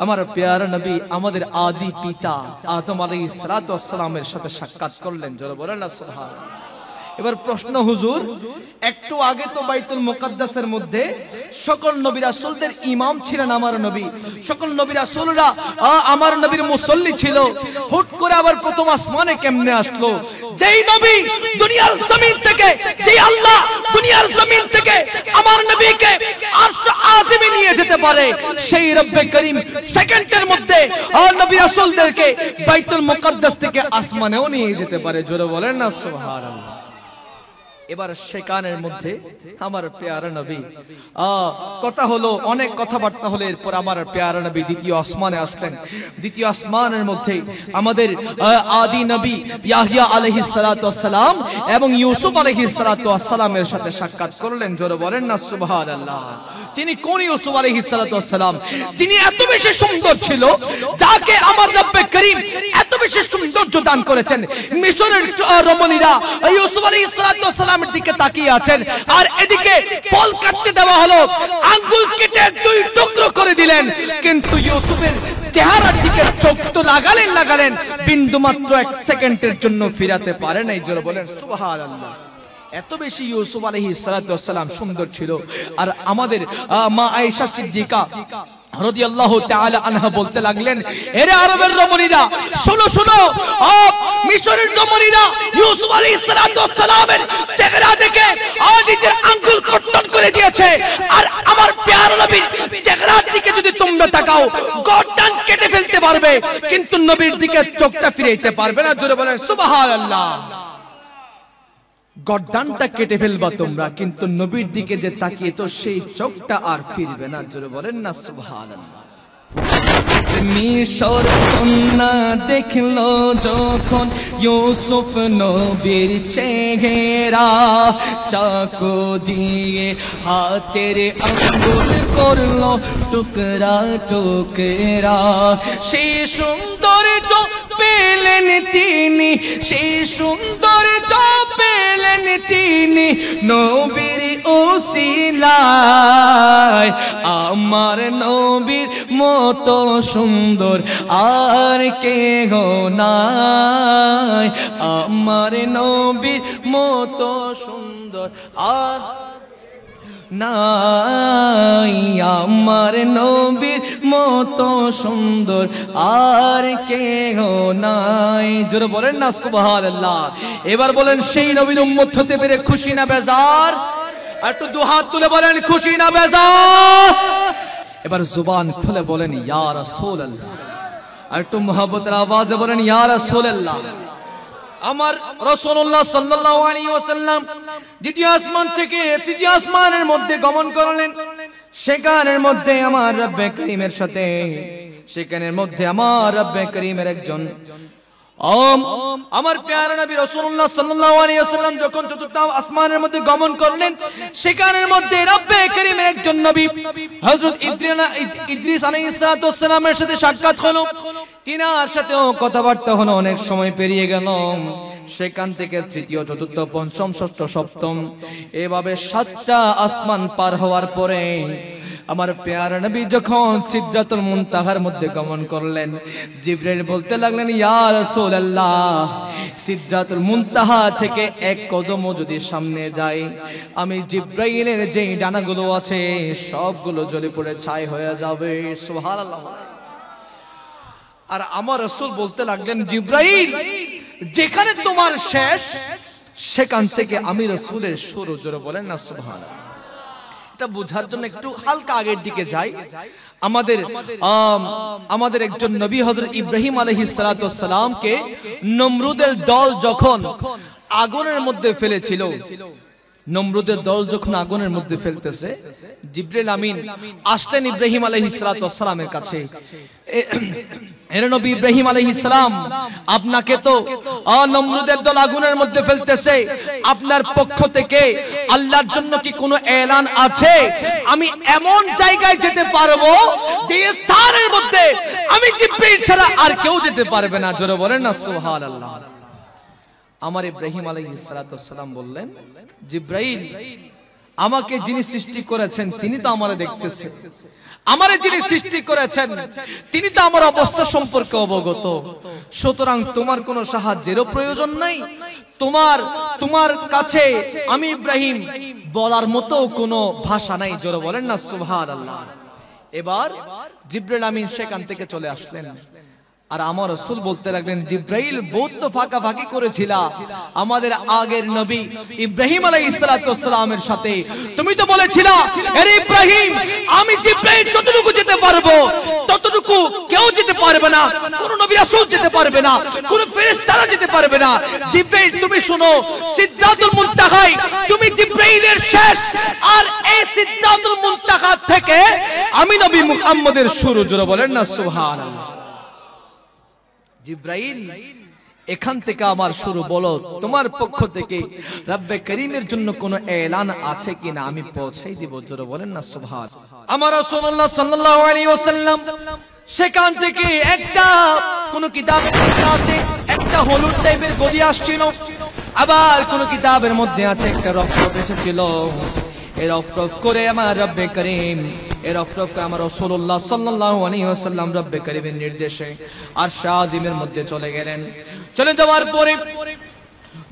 আমার প্যারা নবী আমাদের আদি পিতা আদম আলাইহিস সালাতু ওয়াস সালামের সাথে সাক্ষাৎ করলেন। জোরে বলেন না সুবহানাল্লাহ। এবার প্রশ্ন, হুজুর একটু আগে তো বাইতুল মুকাদ্দাসের মধ্যে সকল নবী রাসূলদের ইমাম ছিলেন আমার নবী, সকল নবী রাসূলরা আমার নবীর মুসল্লি ছিল, হুট করে আবার প্রথম আসমানে কেমনে আসলো? যেই নবী দুনিয়ার জমিন থেকে, যেই আল্লাহ দুনিয়ার জমিন থেকে আমার নবীকে আরশ আজিমে নিয়ে যেতে পারে, সেই রব্বে করিম সেকেন্ডের মধ্যে নবী রাসূলদেরকে বাইতুল মুকাদ্দাস থেকে আসমানেও নিয়ে যেতে পারে। জোরে বলেন না সুবহানাল্লাহ। এবার সেখানের মধ্যে আমার প্যারা নবী কথা হলো, অনেক কথাবার্তা হলো। এরপর আমার প্যারা নবী দ্বিতীয় আসমানে আসলেন। দ্বিতীয় আসমানের মধ্যে আমাদের আদি নবী ইয়াহইয়া আলাইহিস সালাতু ওয়াস সালাম এবং ইউসুফ আলাইহিস সালাতু ওয়াস সালামের সাথে সাক্ষাৎ করলেন। জোরে বলেন না সুবহানাল্লাহ। তিনি কোন ইউসুফ আলাইহিস সালাতু ওয়াস সালাম? যিনি এত বেশি সুন্দর ছিল, যাকে আমার রব্বে করিম এত বেশি সৌন্দর্য দান করেছেন। মিশরের রমণীরা ইউসুফ আলাইহিস সালাতু ওয়াস সালামের দিকে তাকিয়ে আছেন, আর এদিকে ফল কাটতে দেওয়া হলো, আঙ্গুল কেটে দুই টুকরো করে দিলেন, কিন্তু ইউসুফের চেহারার দিকে চোখ তো লাগালেন, বিন্দু মাত্র এক সেকেন্ডের জন্য ফিরাতে পারে নাই। জোরে বলেন সুবহানাল্লাহ। এত বেশি ইউসুফ আলাইহিস সালাতু ওয়াস সালাম সুন্দর ছিল। আর আমাদের মা আয়েশা সিদ্দিকা রাদিয়াল্লাহু তাআলা আনহা বলতে লাগলেন, এরে আরবের রমণীরা, শোনো শোনো, মিশরের রমণীরা ইউসুফ আলাইহিস সালাতু ওয়াস সালামের চেহারা দেখে নিজের আঙ্গুল কর্তন করে দিয়েছে, আর আমার প্যারা নবীর চেহারার দিকে যদি তোমরা তাকাও, গর্দান কেটে ফেলতে পারবে, কিন্তু নবীর দিকে চোখটা ফিরাইতে পারবে না। জোরে বলেন সুবহানাল্লাহ। গর্দানটা কেটে ফেলবা তোমরা, কিন্তু নবীর দিকে যে তাকিয়ে তো সেই চোখটা আর ফিরবে না। জোরে বলেন না সুবহানাল্লাহ। মিশর কন্যা দেখলো যখন ইউসুফ নবীর চেহারা, চাকু দিয়ে হাতের আঙ্গুল করলো টুকরা টুকরা। সেই সৌন্দর্য পেলেন তিনি, সেই সৌন্দর্য পেলেন তিনি নবীর উসিলায়। আমার নবীর মতো সুন্দর আর কেহ নাই, আমার নবীর মতো সুন্দর আর নাই, আমার নবীর মতো সুন্দর আর কেহ নাই। জোরে বলেন না সুবহানাল্লাহ। এবার বলেন, সেই নবীর উম্মত হতে পেরে খুশি না বেজার? একটু দুহাত তুলে বলেন, খুশি না বেজার? এবার জুবান খুলে বলেন ইয়া রাসূলুল্লাহ। আর একটু মুহাব্বতের আওয়াজে বলেন ইয়া রাসূলুল্লাহ। আমার রাসূলুল্লাহ সাল্লাল্লাহু আলাইহি ওয়াসাল্লাম দ্বিতীয় আসমান থেকে তৃতীয় আসমানের মধ্যে গমন করলেন। সেখানের মধ্যে আমার রব্বে করিমের সাথে, সেখানের মধ্যে আমার রব্বে করিমের একজন আমার প্যারা নবী রাসূলুল্লাহ সাল্লাল্লাহু আলাইহি ওয়াসাল্লাম যখন চতুর্থ আসমানের মধ্যে গমন করলেন, সেখানের মধ্যে রব্বে করিমের একজন নবী হযরত ইদ্রিস আলাইহিস সালাতু ওয়াস সালামের সাথে সাক্ষাৎ হলো। তিনার সাথেও কথাবার্তা হলো, অনেক সময় পেরিয়ে গেল। সেখান থেকে তৃতীয়, চতুর্থ, পঞ্চম, ষষ্ঠ, সপ্তম, এভাবে 7টা আসমান পার হওয়ার পরে আমার প্যারা নবী যখন সিদরাতুল মুনতাহার মধ্যে গমন করলেন, জিবরাইল বলতে লাগলেন, ইয়া রাসূলুল্লাহ, সিদরাতুল মুনতাহা থেকে এক কদমও যদি সামনে যাই, আমি জিবরাইলের যে ডানাগুলো আছে সবগুলো জ্বলে পড়ে ছাই হয়ে যাবে। সুবহানাল্লাহ। আর আমার রাসূল বলতে লাগলেন, জিবরাইল, যেখানে তোমার শেষ সেখান থেকে আমি রাসূলের শুরু। জোরে বলেন না সুবহানাল্লাহ। এটা বোঝার জন্য একটু হালকা আগের দিকে যাই। আমাদের একজন নবী হযরত ইব্রাহিম আলাইহিস সালাতু ওয়াস সালামকে নমরুদের দল যখন আগুনের মধ্যে ফেলেছিল, নমরুদের দল যখন আগুনের মধ্যে ফেলতেছে, জিবরিল আমিন আসলেন ইব্রাহিম আলাইহিস সালাতু ওয়াস সালামের কাছে। এর নবী ইব্রাহিম আলাইহিস সালাম, আপনাকে তো নমরুদের দল আগুনের মধ্যে ফেলতেছে, আপনার পক্ষ থেকে আল্লাহর জন্য কি কোনো এলান আছে? আমি এমন জায়গায় যেতে পারবো যে স্থানের মধ্যে আমি জিবরিল ছাড়া আর কেউ যেতে পারবে না। জোরে বলেন না সুবহানাল্লাহ। আমার ইব্রাহিম আলাইহিস সালাতু ওয়াস সালাম বললেন, জিবরাইল, আমাকে যিনি সৃষ্টি করেছেন তিনি তো আমারে দেখতেছেন, আমারে যিনি সৃষ্টি করেছেন তিনি তো আমার অবস্থা সম্পর্কে অবগত, সুতরাং তোমার কোনো সাহায্যেরও প্রয়োজন নাই। তোমার কাছে আমি ইব্রাহিম বলার মতো কোনো ভাষা নাই। জোরে বলেন না সুবহানাল্লাহ। এবার জিবরাইল আমিন সেখান থেকে চলে আসলেন। আর আমার রাসূল বলতে লাগলেন, জিবরাইল, বহুত তো ফাঁকাফাঁকি করেছিলা আমাদের আগের নবী ইব্রাহিম আলাইহিস সালাতু ওয়াস সালামের সাথে। তুমি তো বলেছিলা, আরে ইব্রাহিম, আমি জিবরাইল যতটুকু যেতে পারবো ততটুকু কেউ যেতে পারবে না, কোন নবী রাসূল যেতে পারবে না, কোন ফেরেশতারা যেতে পারবে না। জিবরাইল, তুমি শুনো, সিদরাতুল মুনতাহায় তুমি জিবরাইলের শেষ, আর এই সিদরাতুল মুনতাহা থেকে আমি নবী মুহাম্মদের শুরু। জোরে বলেন না সুবহানাল্লাহ। জিবরাইল, এখান থেকে আমার শুরু, বলো তোমার পক্ষ থেকে রব্বে করিমের জন্য কোনো এলান আছে কিনা, আমি পৌঁছাই দিব। জোরে বলেন না সুবহানাল্লাহ। আমার রাসূলুল্লাহ সাল্লাল্লাহু আলাইহি ওয়াসাল্লাম সেখান থেকে একটা কোন কিতাবের মধ্যে আছে একটা হলুদ টাইপের গদি আসছিল, আবার কোন কিতাবের মধ্যে আছে একটা রক্ত এসেছিল। এর রফরফ করে আমার রব্বে করিম, এর রফরফ করে আমার রাসূলুল্লাহ সাল্লাল্লাহু আলাইহি ওয়াসাল্লাম রব্বে করিমের নির্দেশে আরশ আজিমের মধ্যে চলে গেলেন। চলে যাওয়ার পরে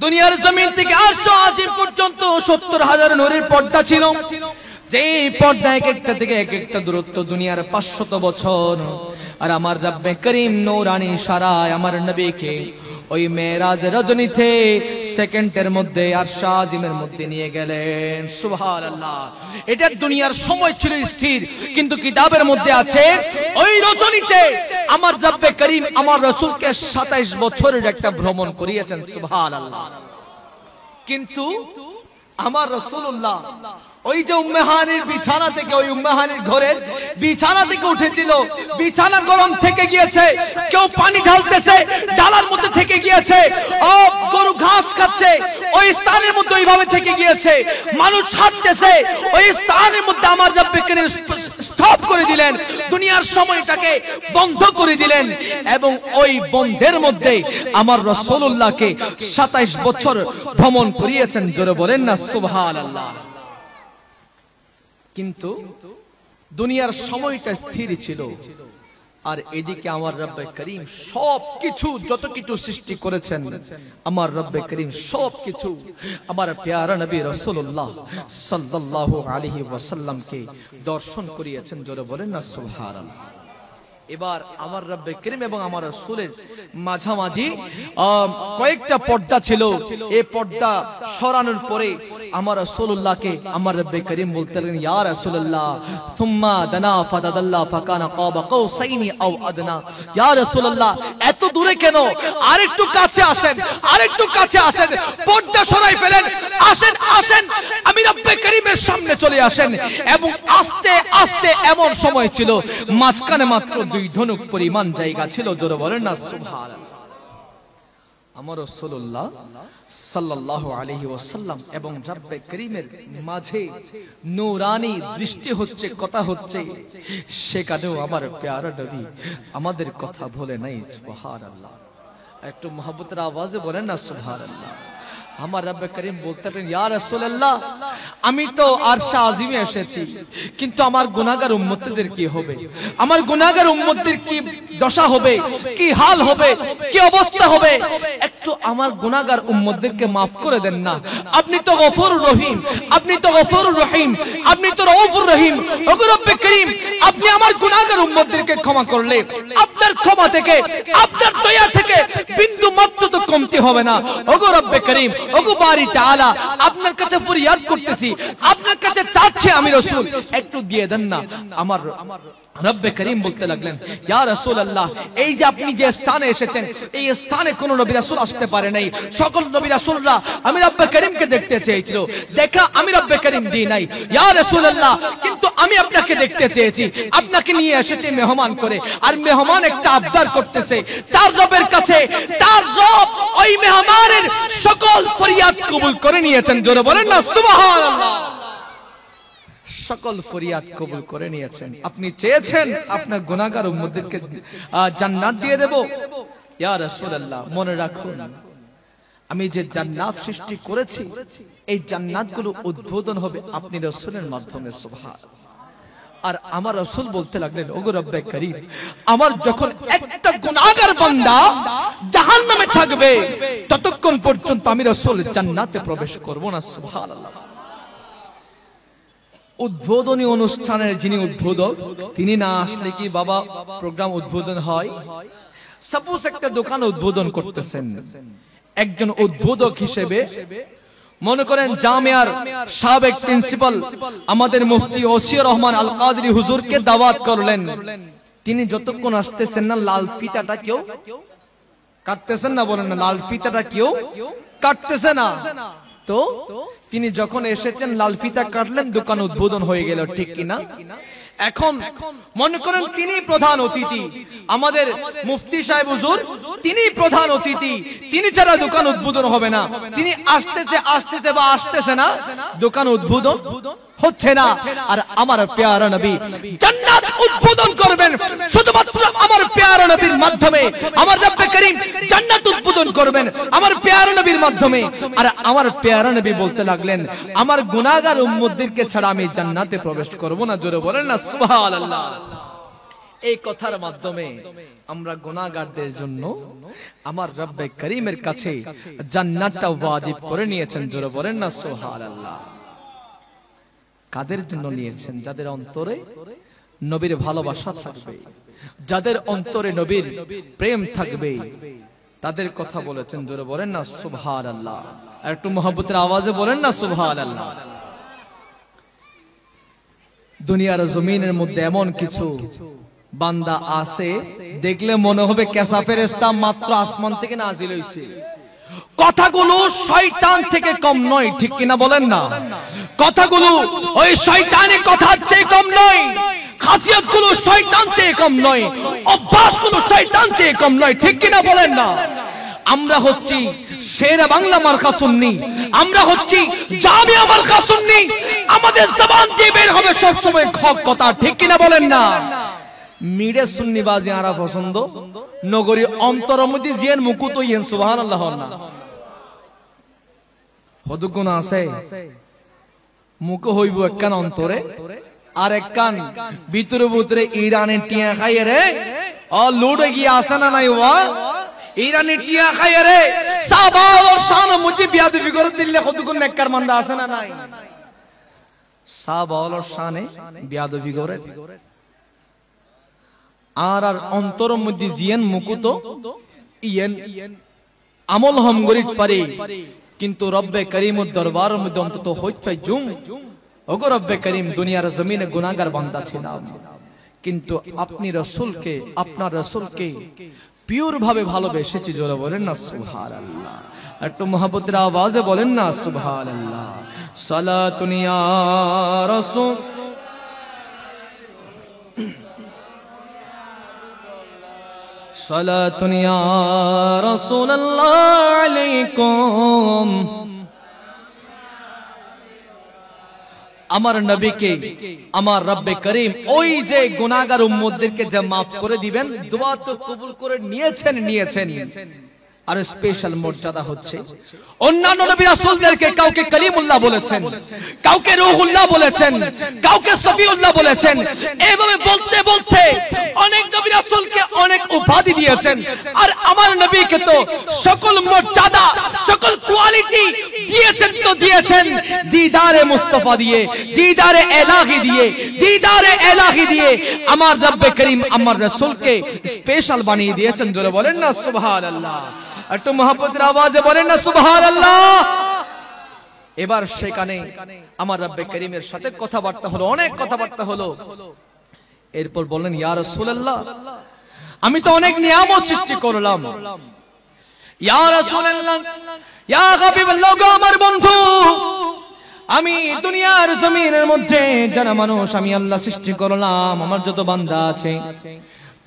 দুনিয়ার জমিন থেকে আরশ আজিম পর্যন্ত ৭০,০০০ নূরের পর্দা ছিল, যেই পর্দা এক একটা থেকে এক একটা দূরত্ব দুনিয়ার ৫০০ বছর। আর আমার রব্বে করিম নূরানী ইশারায় আমার নবীকে ওই মেরাজ রজনীতে সেকেন্ডের মধ্যে আরশ আজিমের মধ্যে নিয়ে গেলেন। সুবহানাল্লাহ। এটা দুনিয়ার সময় ছিল স্থির, কিন্তু কিতাবের মধ্যে আছে ওই রজনীতে আমার রব্বে করিম আমার রাসূলকে ২৭ বছরের একটা ভ্রমণ করিয়েছেন। সুবহানাল্লাহ। কিন্তু আমার রাসূলুল্লাহ ওই যে উম্মে হানির বিছানা থেকে, ওই উম্মে হানির ঘরের বিছানা থেকে উঠেছিল, বিছানা গরম থেকে গিয়েছে, কেউ পানি ঢালতেছে ডালার মধ্যে থেকে গিয়েছে, ও গরু ঘাস খাচ্ছে ওই স্থানের মধ্যে ওইভাবে থেকে গিয়েছে, মানুষ হাঁটতেছে ওই স্থানের মধ্যে আমার রব্বে করিম স্টপ করে দিলেন, দুনিয়ার সময়টাকে বন্ধ করে দিলেন, এবং ওই বন্ধের মধ্যে আমার রাসূলুল্লাহকে ২৭ বছর ভ্রমণ করিয়েছেন। জোরে বলেন না সুবহানাল্লাহ। কিন্তু দুনিয়ার সময়টা স্থির ছিল, আর এদিকে আমার রব্বে করিম সবকিছু যত কিছু সৃষ্টি করেছেন, আমার রব্বে করিম সবকিছু আমার প্যারা নবী রাসূলুল্লাহ সাল্লাল্লাহু আলাইহি ওয়াসাল্লামকে দর্শন করিয়েছেন। জোরে বলেন না সুবহানাল্লাহ। এবার আমার রব্বে করিম এবং আমার রাসূলের মাঝামাঝি কয়েকটা পর্দা ছিল, এই পর্দা সরানোর পরে আমার রাসূলুল্লাহকে আমার রব্বে করিম বলতে লাগলেন, ইয়া রাসূলুল্লাহ, সুম্মা দানা ফাতাদাল্লা ফাকানা কাবা কাউসাইনি আও আদনা। ইয়া রাসূলুল্লাহ, এত দূরে কেন? আরেকটু কাছে আসেন, আরেকটু কাছে আসেন, পর্দা সরাই ফেলেন, আসেন আসেন, আমি রব্বে করিমের সামনে চলে আসেন। এবং আস্তে আস্তে এমন সময় ছিল মাঝখানে মাত্র ২ ধনুক পরিমাণ জায়গা ছিল। জোরে বলেন না সুবহানাল্লাহ। আমার রাসূলুল্লাহ সাল্লাল্লাহু আলাইহি ওয়াসাল্লাম এবং রব্বে করিমের মাঝে নূরানী দৃষ্টি হচ্ছে, কথা হচ্ছে, সেখানেও আমার প্যারা নবী আমাদের কথা বলে নাই। সুবহানাল্লাহ। একটু মহব্বতের আওয়াজে বলেন না সুবহানাল্লাহ। আমার রব্বে করিম বলতে পারেন, ইয়া রাসূলুল্লাহ, আমি তো আরশে আজিমে এসেছি, কিন্তু আমার গুনাহগার উম্মতদের কি হবে? আমার গুনাহগার উম্মতদের কি দশা হবে, কি হাল হবে, কি অবস্থা হবে? একটু আমার গুনাহগার উম্মতদেরকে maaf করে দেন না। আপনি তো গফুরুর রহিম, আপনি তো গফুরুর রহিম, আপনি তো রউফুর রহিম। ওগো রব্বে করিম, আপনি আমার গুনাহগার উম্মতদেরকে ক্ষমা করলে আপনার ক্ষমা থেকে, আপনার দয়া থেকে বিন্দু মাত্র তো কমতি হবে না। ওগো রব্বে করিম, ওগো বারি তাআলা, আপনার কাছে ফরিয়াদ করতেছি, আপনার কাছে চাচ্ছি আমি রাসূল, একটু দিয়ে দেন না। আমার রব্বে করিম বলতে লাগলেন, ইয়া রাসূলুল্লাহ, এই যে আপনি যে স্থানে এসেছেন, এই স্থানে কোন নবী রাসূল আসতে পারে নাই। সকল নবী রাসূলরা আমি রব্বে করিমকে দেখতে চেয়েছিল, দেখা আমি রব্বে করিম দিই নাই। ইয়া রাসূলুল্লাহ, কিন্তু আমি আপনাকে দেখতে চেয়েছি, আপনাকে নিয়ে এসেছি মেহমান করে। আর মেহমান একটা আবদার করতেছে তার রবের কাছে, তার রব ওই মেহমানের সকল ফরিয়াদ কবুল করে নিয়েছেন। জোরে বলেন না সুবহানাল্লাহ। সকল ফরিয়াদ কবুল করে নিয়েছেন। আপনি চেয়েছেন আপনার গুনাহগার উম্মতদেরকে জান্নাত দিয়ে দেব। ইয়া রাসূলুল্লাহ, মনে রাখুন, আমি যে জান্নাত সৃষ্টি করেছি, এই জান্নাতগুলো উদ্বোধন হবে আপনি রাসূলের মাধ্যমে। সুবহানাল্লাহ। আর আমার রাসূল বলতে লাগলেন, ওগো রব্বে করিম, আমার যখন একটা গুনাহগার বান্দা জাহান্নামে থাকবে, ততক্ষণ পর্যন্ত আমি রাসূল জান্নাতে প্রবেশ করব না। সুবহানাল্লাহ। উদ্বোধনী অনুষ্ঠানের যিনি উদ্বোধক, তিনি না আসলে কি বাবা প্রোগ্রাম উদ্বোধন হয়? সাপোজ একটা দোকান উদ্বোধন করতেছেন, একজন উদ্বোধক হিসেবে মনে করেন জামিয়ার সাবেক প্রিন্সিপাল আমাদের মুফতি ওসিয়ুর রহমান আল কাদরি হুজুরকে দাওয়াত করলেন। তিনি যতক্ষণ আসতেছেন না, লাল ফিতাটা কেউ কাটতেছেন না, বলেন না, লাল ফিতাটা কেউ কাটতেছে না। তো তিনি যখন এসেছেন, লাল ফিতা কাটলেন, দোকান উদ্বোধন হয়ে গেল, ঠিক কিনা? এখন মনে করেন তিনি প্রধান অতিথি, আমাদের মুফতি সাহেব হুজুর তিনি প্রধান অতিথি, তিনি ছাড়া দোকান উদ্বোধন হবে না। তিনি আসতেছে বা আসতেছে না, দোকান উদ্বোধন হচ্ছে না। আর আমার প্যারা নবী জান্নাত উদ্বোধন করবেন শুধুমাত্র আমার প্যারা নবীর মাধ্যমে। আমার রব্বে করিম জান্নাত উদ্বোধন করবেন আমার প্যারা নবীর মাধ্যমে। আর আমার প্যারা নবী বলতে লাগলেন, আমার গুনাহগার উম্মতদেরকে ছাড়া আমি জান্নাতে প্রবেশ করব না। জোরে বলেন না সুবহানাল্লাহ। এই কথার মাধ্যমে আমরা গুনাহগারদের জন্য আমার রব্বে করিমের কাছে জান্নাতটা ওয়াজিব করে নিয়েছেন। জোরে বলেন না সুবহানাল্লাহ। কাদের জন্য নিয়েছেন? যাদের অন্তরে নবীর ভালোবাসা থাকবে, যাদের অন্তরে নবীর প্রেম থাকবে, তাদের কথা বলেছেন। জোরে বলেন না সুবহানাল্লাহ। আর একটু মহব্বতের আওয়াজে বলেন না সুবহানাল্লাহ। দুনিয়ার জমিনের মধ্যে এমন কিছু বান্দা আছে, দেখলে মনে হবে কেসা ফেরেশতা মাত্র আসমান থেকে নাজিল হইছে। কথাগুলো শয়তান থেকে কম নয়, ঠিক কিনা বলেন না? কথাগুলো ওই শয়তানের কথার চেয়ে কম নয়, খাসিয়তগুলো শয়তান চেয়ে কম নয়, অভ্যাসগুলো শয়তান চেয়ে কম নয়, ঠিক কিনা বলেন না? আমরা হচ্ছি শেরে বাংলা মার্কা সুন্নি, আমরা হচ্ছি জামিয়া মার্কা সুন্নি। আমাদের জবান দিয়ে বের হবে সব সময় হক কথা, ঠিক কিনা বলেন না? মিডে সুন্নিবাজি আরা পছন্দ, নগরী অন্তরমধ্যে জিয়ান মুকুত ইয়েন সুবহানাল্লাহ না হদুগুণ আছে। মুখ হইব একখান অন্তরে, আর একখান ভিতরে ভিতরে ইরানের টিয়া খাইয়ে রে, লুড়ে গিয়ে আসে না নাই ওয়া ইরানের টিয়া খাইয়ে রে, সাবা ও শান মুজি বিয়াদবি করে দিলে হদুগুণ নেককার মান্দা আসে না নাই? সাবা ও শানে বিয়াদবি করে আর অন্তরের মধ্যে জিয়ান মুকুত ইয়েন আমল হম গরিত পারে, কিন্তু রব্বে করিমের দরবারের মধ্যে অন্তত হইত পাই জুম। ওগো রব্বে করিম, দুনিয়ার জমিনে গুনাহগার বান্দা ছিলাম, কিন্তু আপনি রাসূলকে, আপনার রাসূলকে পিওর ভাবে ভালোবেসেছি। জোরে বলেন না সুবহানাল্লাহ। একটু মহব্বতের আওয়াজে বলেন না সুবহানাল্লাহ। সালাতুন ইয়া রাসূল, সালাতুন ইয়া রাসূলুল্লাহ আলাইকুম। আমার নবীকে আমার রব্বে করিম ওই যে গুনাহগার উম্মতদেরকে যে maaf করে দিবেন, দোয়া তো কবুল করে নিয়েছেন। আর স্পেশাল মর্যাদা হচ্ছে অন্যান্য নবী রাসূলদেরকে কাউকে কলিমুল্লাহ বলেছেন, কাউকে রূহুল্লাহ বলেছেন, কাউকে সফিউল্লাহ বলেছেন। এইভাবে বলতে বলতে অনেক নবী রাসূলকে অনেক উপাধি দিয়েছেন। আর আমার নবীকে তো সকল মর্যাদা, সকল কোয়ালিটি দিয়েছেন তো দিয়েছেন দিদারে মুস্তাফা দিয়ে, দিদারে ইলাহি দিয়ে, দিদারে ইলাহি দিয়ে আমার রব্বে করিম আমার রাসূলকে স্পেশাল বানিয়ে দিয়েছেন। জোরে বলেন না সুবহানাল্লাহ। একটু মহব্বতের আওয়াজে বলেন না সুবহানাল্লাহ। এবার সেখানে আমার রব্বে করিমের সাথে কথাবার্তা হলো, অনেক কথাবার্তা হলো। এরপর বললেন ইয়া রাসূলুল্লাহ, আমি তো অনেক নিয়ামত সৃষ্টি করলাম। ইয়া রাসূলুল্লাহ, ইয়া হাবিবাল্লাহ, আমার বন্ধু, আমি দুনিয়ার জমিনের মধ্যে যারা মানুষ আমি আল্লাহ সৃষ্টি করলাম, আমার যত বান্দা আছে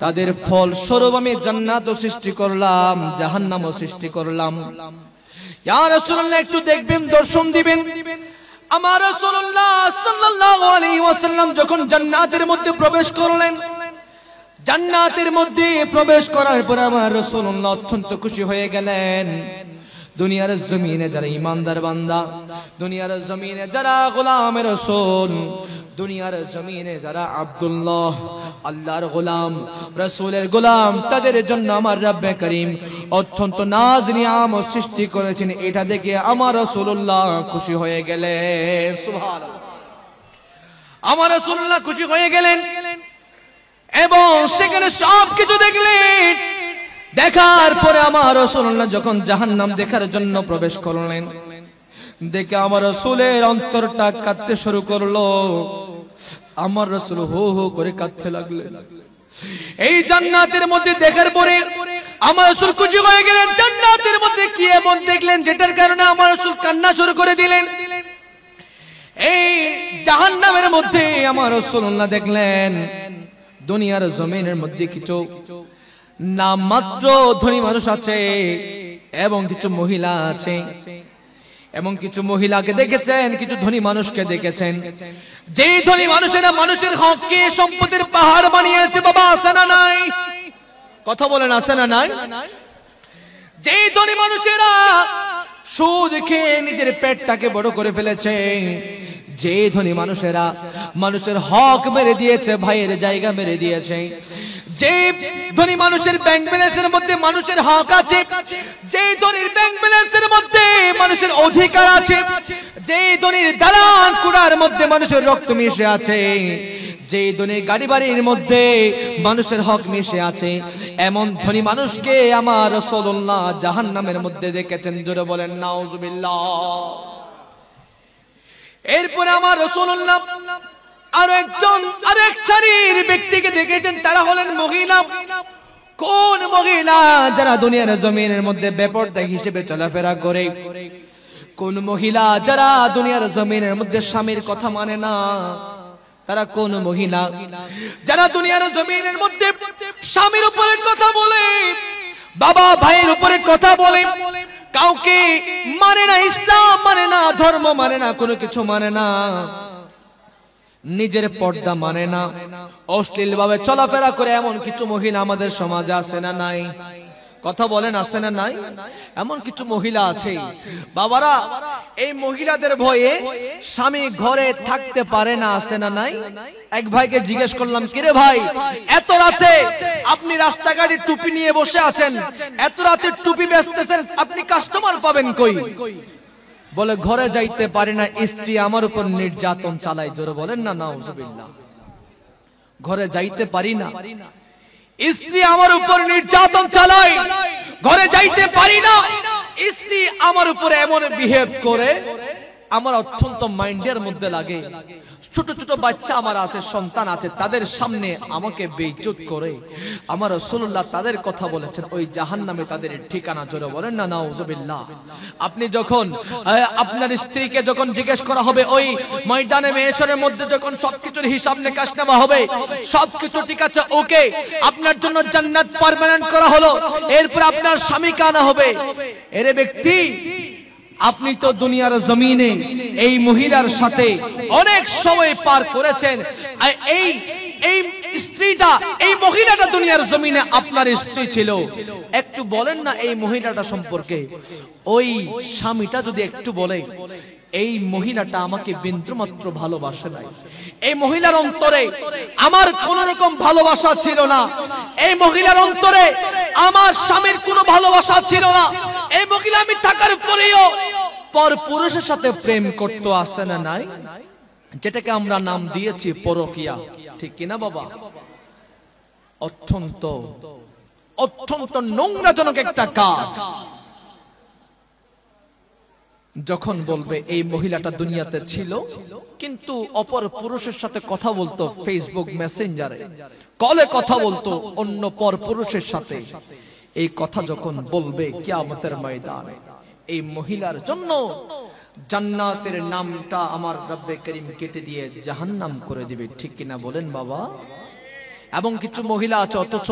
তাদের ফল স্বরূপ আমি জান্নাতও সৃষ্টি করলাম, জাহান্নামও সৃষ্টি করলাম। ইয়া রাসূলুল্লাহ, একটু দেখবেন, দর্শন দিবেন। আমার রাসূলুল্লাহ সাল্লাল্লাহু আলাইহি ওয়াসাল্লাম যখন জান্নাতের মধ্যে প্রবেশ করলেন, জান্নাতের মধ্যে প্রবেশ করার পর আমার রাসূলুল্লাহ অত্যন্ত খুশি হয়ে গেলেন। দুনিয়ার জমিনে যারা ইমানদার বান্দা, দুনিয়ার জমিনে যারা গোলামের রাসূল, দুনিয়ার জমিনে যারা আব্দুল্লাহ আল্লাহর গোলাম রাসূলের গোলাম, তাদের জন্য আমার রব্বে করিম অত্যন্ত নাজ নিয়ামত সৃষ্টি করেছেন। এটা দেখে আমার রাসূলুল্লাহ খুশি হয়ে গেলেন। সুবহানাল্লাহ। আমার রাসূলুল্লাহ খুশি হয়ে গেলেন এবং সেখানে সবকিছু দেখলেন। দেখার পরে আমার রাসূলুল্লাহ যখন জাহান্নাম দেখার জন্য প্রবেশ করলেন, দেখে আমার রাসূলের অন্তরটা কাঁদতে শুরু করলো। আমার রাসূল হো হো করে কাঁদতে লাগলেন। এই জান্নাতের মধ্যে দেখার পরে আমার রাসূল খুশি হয়ে গেলেন। জান্নাতের মধ্যে কি এমন দেখলেন যেটার কারণে আমার রাসূল কান্না শুরু করে দিলেন? এই জাহান্নামের মধ্যে আমার রাসূলুল্লাহ দেখলেন দুনিয়ার জমিনের মধ্যে কিছু নামমাত্র ধনী মানুষ আছে এবং কিছু মহিলা আছে, এবং কিছু মহিলাকে দেখেছেন, কিছু ধনী মানুষকে দেখেছেন। যে ধনী মানুষেরা মানুষের হককে সম্পদের পাহাড় বানিয়েছে, বাবা আছে না নাই? কথা বলেন, আছে না নাই? যে ধনী মানুষেরা সুদ খেয়ে নিজের পেটটাকে বড় করে ফেলেছে, যে ধনী মানুষেরা মানুষের হক মেরে দিয়েছে, ভাইয়ের জায়গা মেরে দিয়েছে, যে ধনী মানুষের ব্যাংক ব্যালেন্সের মধ্যে মানুষের হক আছে, যে ধনীর ব্যাংক ব্যালেন্সের মধ্যে মানুষের অধিকার আছে, যে ধনীর দালান কুড়ার মধ্যে মানুষের রক্ত মিশে আছে, যে ধনীর গাড়ি বাড়ির মধ্যে মানুষের হক মিশে আছে, এমন ধনী মানুষকে আমার রাসূলুল্লাহ জাহান্নামের মধ্যে দেখেছেন। জোরে বলেন নাউজুবিল্লাহ। এরপরে আমার রাসূলুল্লাহ আরেক শ্রেণীর ব্যক্তিকে দেখেছেন, তারা হলেন মহিলা। কোন মহিলা? যারা দুনিয়ার জমিনের মধ্যে বেপরদা হিসেবে চলাফেরা করে। কোন মহিলা? যারা দুনিয়ার জমিনের মধ্যে স্বামীর কথা মানে না। তারা কোন মহিলা? যারা দুনিয়ার জমিনের মধ্যে স্বামীর উপরে কথা বলে, বাবা ভাইয়ের উপরে কথা বলে, কাউকে মানে না, ইসলাম মানে না, ধর্ম মানে না, কোনো কিছু মানে না, নিজের পর্দা মানে না, অশ্লীল ভাবে চলাফেরা করে এমন কিছু মহিলা আমাদের সমাজে আছে না নাই? কথা বলেন, আছে না নাই? এমন কিছু মহিলা আছে বাবারা, এই মহিলাদের ভয়ে স্বামী ঘরে থাকতে পারে না, আছে না নাই? এক ভাইকে জিজ্ঞেস করলাম, কিরে ভাই, এত রাতে আপনি রাস্তাঘাটে টুপি নিয়ে বসে আছেন, এত রাতে টুপি বেচতেছেন, আপনি কাস্টমার পাবেন কই? বলে ঘরে যাইতে পারি না, স্ত্রী আমার উপর নির্যাতন চালায়। জোরে বলেন না নাউজুবিল্লাহ। ঘরে যাইতে পারি না, স্ত্রী আমার উপর নির্যাতন চালায়, ঘরে যাইতে পারি না, স্ত্রী আমার উপরে এমন বিহেভ করে, আমার অত্যন্ত মাইন্ডের মধ্যে লাগে। ছোট ছোট বাচ্চা আমার আছে, সন্তান আছে, তাদের সামনে আমাকে বেইজ্জত করে। আমার রাসূলুল্লাহ তাদের কথা বলেছেন, ওই জাহান্নামে তাদের ঠিকানা। জোরে বলেন না নাউজুবিল্লাহ। আপনি যখন আপনার স্ত্রীকে যখন জিজ্ঞেস করা হবে, ওই ময়দানে মেশরের মধ্যে যখন সবকিছুর হিসাব নিকাশ নেওয়া হবে, সবকিছু ঠিক আছে, ওকে, আপনার জন্য জান্নাত পার্মানেন্ট করা হলো, এরপর আপনার স্বামীকে আনা হবে। এরে ব্যক্তি, আপনি তো দুনিয়ার জমিনে এই মহিলার সাথে অনেক সময় পার করেছেন। এই স্ত্রীটা, এই মহিলাটা দুনিয়ার জমিনে আপনার স্ত্রী ছিল। একটু বলেন না এই মহিলাটা সম্পর্কে। ওই স্বামীটা যদি একটু বলে এই মহিলাটা আমাকে বিন্দুমাত্র ভালোবাসে নাই, এই মহিলার অন্তরে আমার কোন রকম ভালোবাসা ছিল না, এই মহিলার অন্তরে আমার স্বামীর কোনো ভালোবাসা ছিল না, এই মহিলা আমি থাকার পরেও পর পুরুষের সাথে প্রেম করতে আসে না, নাই, যেটাকে আমরা নাম দিয়েছি পরকিয়া, ঠিক কিনা বাবা? অত্যন্ত অত্যন্ত নোংরাজনক একটা কাজ। যখন বলবে এই মহিলাটা দুনিয়াতে ছিল কিন্তু অপর পুরুষের সাথে কথা বলতো, ফেসবুক মেসেঞ্জারে কলে কথা বলতো অন্য পর পুরুষের সাথে, এই কথা যখন বলবে কিয়ামতের ময়দানে এই মহিলার জন্য জান্নাতের নামটা আমার রব্বে করিম কেটে দিয়ে জাহান্নাম করে দিবে, ঠিক কিনা বলেন বাবা? এবং কিছু মহিলা আছে অথচ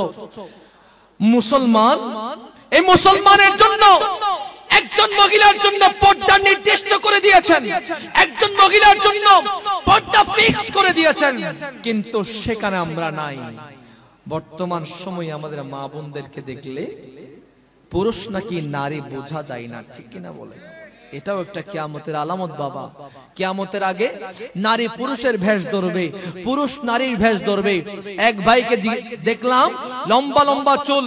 মুসলমান, এই মুসলমানের জন্য একজন মহিলার জন্য পর্দা নির্দিষ্ট করে দিয়েছেন, একজন মহিলার জন্য পর্দা ফিক্সড করে দিয়েছেন, কিন্তু সেখানে আমরা নাই। বর্তমান সময়ে আমাদের মা বোনদেরকে দেখলে পুরুষ নাকি নারী বোঝা যায় না, ঠিক কিনা বলে? এটাও একটা কিয়ামতের আলামত বাবা। কিয়ামতের আগে নারী পুরুষের ভেষ ধরবে, পুরুষ নারীর ভেষ ধরবে। এক ভাইকে দেখলাম লম্বা লম্বা চুল,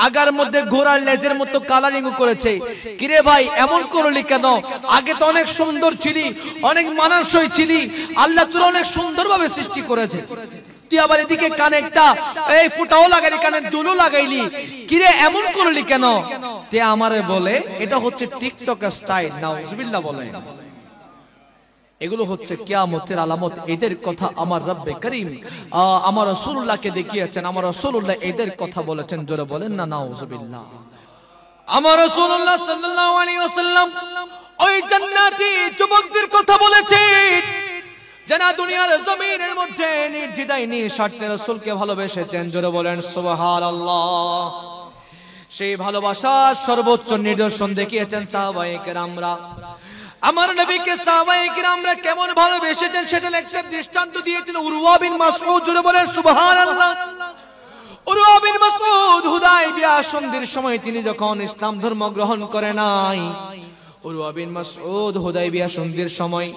আগার মধ্যে ঘোড়ার লেজের মতো কালারিং করেছে। কিরে ভাই এমন করলি কেন? আগে তো অনেক সুন্দর ছিলি, অনেক মানানসই ছিলি, আল্লাহ তোর অনেক সুন্দরভাবে সৃষ্টি করেছে, তুই আবার এদিকে কানে একটা এই ফুটাও লাগাইলি, কানে দুলও লাগাইলি, কিরে এমন করলি কেন? তে আমারে বলে এটা হচ্ছে টিকটক স্টাইল। নাউজুবিল্লাহ বলে। এগুলো হচ্ছে কিয়ামতের আলামত। এদের কথা আমার রব্বে করিম আমার রাসূলুল্লাহকে দেখিয়েছেন, আমার রাসূলুল্লাহ এদের কথা বলেছেন, জোরে বলেন না নাউজুবিল্লাহ। আমার রাসূলুল্লাহ সাল্লাল্লাহু আলাইহি ওয়াসাল্লাম ওই জান্নাতি যুবকদের কথা বলেছেন যারা দুনিয়ার জমিনের মধ্যে নির্দ্বিধায় নিঃস্বার্থে রাসূলকে ভালোবেসেছেন, জোরে বলেন সুবহানাল্লাহ। সেই ভালোবাসার সর্বোচ্চ নিদর্শন দেখিয়েছেন সাহাবায়ে কেরামরা। আমার নবীকে সাহাবায়ে কেরামরা কেমন ভালোবেসেছেন সেটা একটা দৃষ্টান্ত দিয়েছেন উরওয়া বিন মাসউদ, জোরে বলেন সুবহানাল্লাহ। উরওয়া বিন মাসউদ হুদায়বিয়া সন্ধির সময় তিনি যখন ইসলাম ধর্ম গ্রহণ করে নাই, উরওয়া বিন মাসউদ হুদায়বিয়া সন্ধির সময়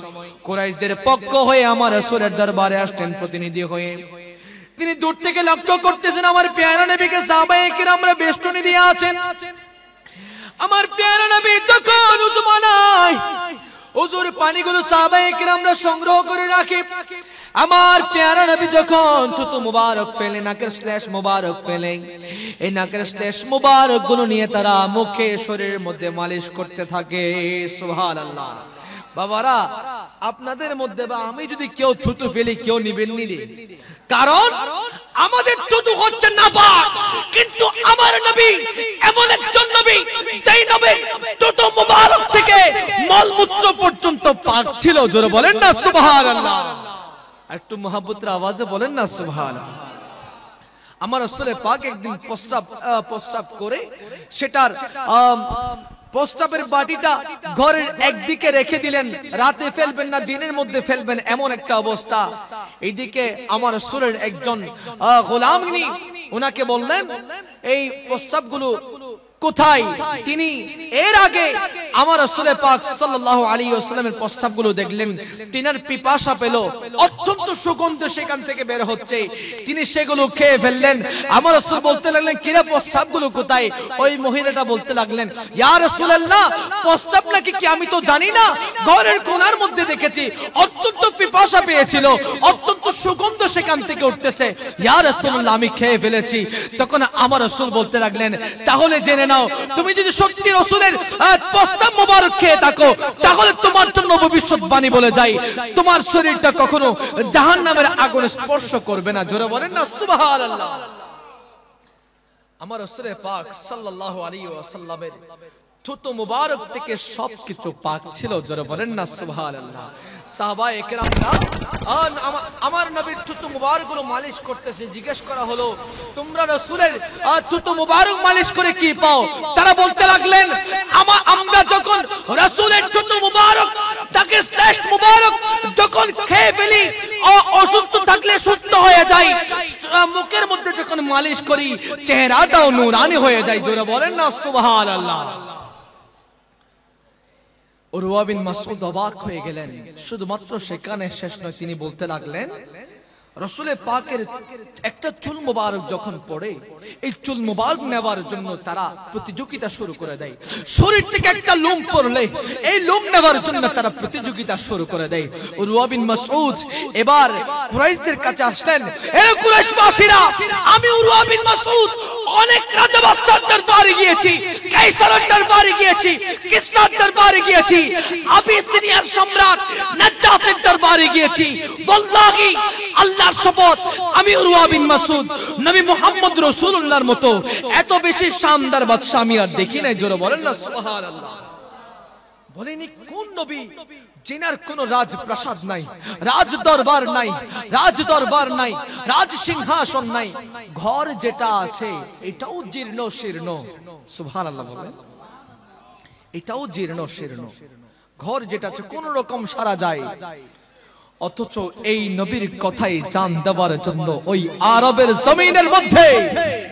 কুরাইশদের পক্ষ হয়ে আমার রাসূলের দরবারে আসলেন প্রতিনিধি হয়ে। তিনি দূর থেকে লক্ষ্য করতেছেন আমার প্যারা নবীকে সাহাবায়ে কিরামরা বেষ্টনী দিয়ে আছেন। আমার প্যারা নবী যখন উযু বানায়, উযুর পানিগুলো সাহাবায়ে কিরামরা সংগ্রহ করে রাখে। আমার প্যারা নবী যখন থুতু মুবারক ফেলে, নাকের শ্লেষ মুবারক ফেলে, এই নাকের শ্লেষ মুবারক গুলো নিয়ে তারা মুখে শরীরের মধ্যে মালিশ করতে থাকে। সুবহানাল্লাহ। বাবারা আপনাদের মধ্যে বা আমি যদি কেউ থুতু ফেলি কেউ নিবেন নি, কারণ আমাদের থুতু হচ্ছে নাপাক, কিন্তু আমার নবী এমন একজন নবী যেই নবী থুতু মুবারক থেকে মলমূত্র পর্যন্ত পাক ছিল, জোরে বলেন না সুবহানাল্লাহ। একটু মহব্বতের আওয়াজে বলেন না সুবহানাল্লাহ। আমার রাসূলে পাক একদিন প্রস্রাব করে সেটার প্রস্রাবের বাটিটা ঘরের একদিকে রেখে দিলেন, রাতে ফেলবেন না দিনের মধ্যে ফেলবেন এমন একটা অবস্থা। এইদিকে আমার রাসূলের একজন গোলামিনী ওনাকে বললেন এই প্রস্রাবগুলো কোথায়? তিনি এর আগে আমার রাসূলে পাক সাল্লাল্লাহু আলাইহি ওয়াসাল্লামের প্রস্রাবগুলো দেখলেন, তিনার পিপাসা পেল, অত্যন্ত সুগন্ধ সেখান থেকে বের হচ্ছে, তিনি সেগুলো খেয়ে ফেললেন। আমার রাসূল বলতে লাগলেন কিরে প্রস্রাবগুলো কোথায়? ওই মহিলাটা বলতে লাগলেন ইয়া রাসূলুল্লাহ প্রস্রাব নাকি কি আমি তো জানি না, ঘরের কোণার মধ্যে দেখেছি, অত্যন্ত পিপাসা পেয়েছিল, অত্যন্ত সুগন্ধ সেখান থেকে উঠতেছে, ইয়া রাসূলুল্লাহ আমি খেয়ে ফেলেছি। তখন আমার রাসূল বলতে লাগলেন তাহলে জেনে নাও তুমি যদি সত্যি রাসূলের প্রস্তাব মোবারক খেয়ে থাকো তাহলে তোমার জন্য ভবিষ্যৎবাণী বলে যাই তোমার শরীরটা কখনো জাহান্নামের আগুনে স্পর্শ করবে না, জোরে বলেন না সুবহানাল্লাহ। আমার রাসূল পাক সাল্লাল্লাহু আলাইহি ওয়াসাল্লামের থুতু মুবারক থেকে সবকিছু পাক ছিল, জোরে বলেন না সুবহানাল্লাহ। সাহাবায়ে কেরামরা আমার নবীর থুতু মুবারক গুলো মালিশ করতেছে, জিজ্ঞেস করা হলো তোমরা রাসূলের থুতু মুবারক মালিশ করে কি পাও? তারা বলতে লাগলেন আমরা যখন রাসূলের থুতু মুবারক তাকে শ্লেষ্ঠ মুবারক যখন খেয়ে ফেলি, অসুস্থ থাকলে সুস্থ হয়ে যায়, মুখের মধ্যে যখন মালিশ করি চেহারাটাও নূরানি হয়ে যায়। জোরে বলেন না সুবহানাল্লাহ। উরওয়া বিন মাসউদ অবাক হয়ে গেলেন। শুধুমাত্র সেখানে শেষ নয়, তিনি বলতে লাগলেন রাসূলে পাকের একটা চুল মুবারক যখন পড়ে, এই চুল মুবারক নেওয়ার জন্য তারা প্রতিযোগিতা শুরু করে দেয়। শরীর থেকে একটা লোম পড়লে এই লোম নেওয়ার জন্য তারা প্রতিযোগিতা শুরু করে দেয়। উরওয়া বিন মাসউদ এবার কুরাইশদের কাছে আসলেন, হে কুরাইশবাসীরা, আমি উরওয়া বিন মাসউদ অনেক রাজা বাদশার দরবারে গিয়েছি, কাইসারের দরবারে গিয়েছি, কিসরার দরবারে গিয়েছি, আবিসিনিয়ার সম্রাট নাজ্জাসের দরবারে গিয়েছি। ওয়াল্লাহি আল্লাহর শপথ, আমি উরওয়া বিন মাসউদ নবী মুহাম্মদ রাসূলুল্লাহর মতো এত বেশি শানদার বাদশা আমি আর দেখি নাই। জোরে বলেন না সুবহানাল্লাহ। বলেনি কোন নবী যিনার কোন রাজপ্রাসাদ নাই, রাজ দরবার নাই, রাজ দরবার নাই, রাজ সিংহাসন নাই, ঘর যেটা আছে এটাও জীর্ণ শীর্ণ। সুবহানাল্লাহ বলেন, এটাও জীর্ণ শীর্ণ। ঘর যেটা আছে কোন রকম সারা যায়, অথচ এই নবীর কথাই জান দেওয়ার জন্য ওই আরবের জমিনের মধ্যে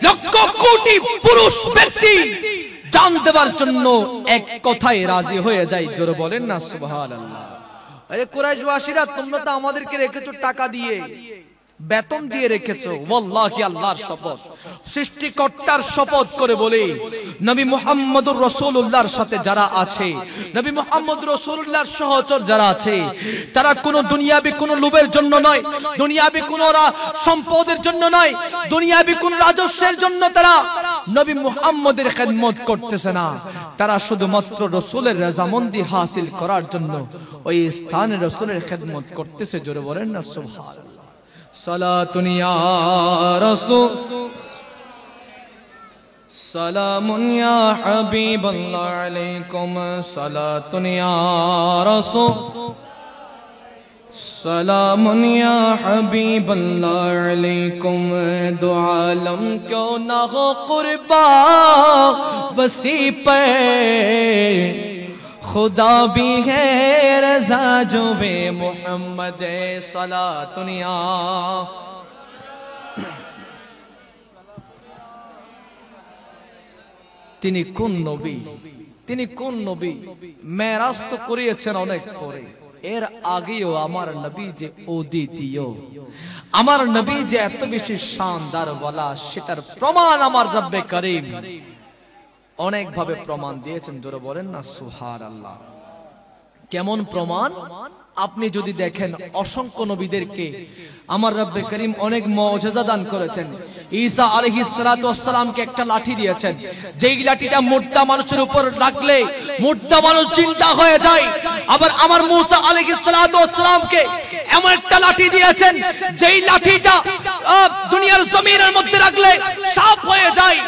লক্ষ কোটি পুরুষ ব্যক্তি জান দেওয়ার জন্য এক কথায় রাজি হয়ে যায়। জোরে বলেন না সুবহানাল্লাহ। আরে কুরাইশবাসীরা, তোমরা তো আমাদেরকে রেখেছো টাকা দিয়ে, বেতন দিয়ে রেখেছো। ওয়াল্লাহি আল্লাহর শপথ, সৃষ্টিকর্তার শপথ করে বলে, নবী মুহাম্মদুর রাসূলুল্লাহর সাথে যারা আছে, নবী মুহাম্মদ রাসূলুল্লাহর সহচর যারা আছে, তারা কোনো দুনিয়াবি কোনো লোভের জন্য নয়, দুনিয়াবি কোনো সম্পদের জন্য নয়, দুনিয়াবি কোনো রাজস্বের জন্য তারা নবী মুহাম্মদের খেদমত করতেছে না। তারা শুধুমাত্র রাসূলের রাজামন্দি হাসিল করার জন্য ওই স্থানে রাসূলের খেদমত করতেছে। জোরে বলেন না সুবহানাল্লাহ। সালাতুন ইয়া রাসূল, সালামুন ইয়া হাবিবাল্লাহ আলাইকুম, সালাতুন ইয়া রাসূল, সালামুন ইয়া হাবিবাল্লাহ আলাইকুম। দো আলম क्यों ना हो कुर्बा वसी पे, खुदा भी है रज़ा जो बे मोहम्मद सलातुन या। তিনি কোন নবী, তিনি কোন নবী? মেরাজ তো করিয়েছেন অনেক পরে, এর আগেও আমার নবী যে অদ্বিতীয়, আমার নবী যে এত বেশি শানদার ওয়ালা, সেটার প্রমাণ আমার রব্বে করিম অনেক ভাবে প্রমাণ দিয়েছেন। জোরে বলেন না সুবহানাল্লাহ। কেমন প্রমাণ? আপনি যদি দেখেন অসংখ্য নবীদেরকে আমার রব্বে করিম অনেক মুআজিজা দান করেছেন। ঈসা আলাইহিস সালাতু ওয়াস সালামকে একটা লাঠি দিয়েছেন, যেই লাঠিটা মুর্দা মানুষের উপর রাখলে মুর্দা মানুষ জিন্দা হয়ে যায়। আবার আমার মুসা আলাইহিস সালাতু ওয়াস সালামকে এমন একটা লাঠি দিয়েছেন, যেই লাঠিটা দুনিয়ার জমিনের মধ্যে রাখলে সাপ হয়ে যায়।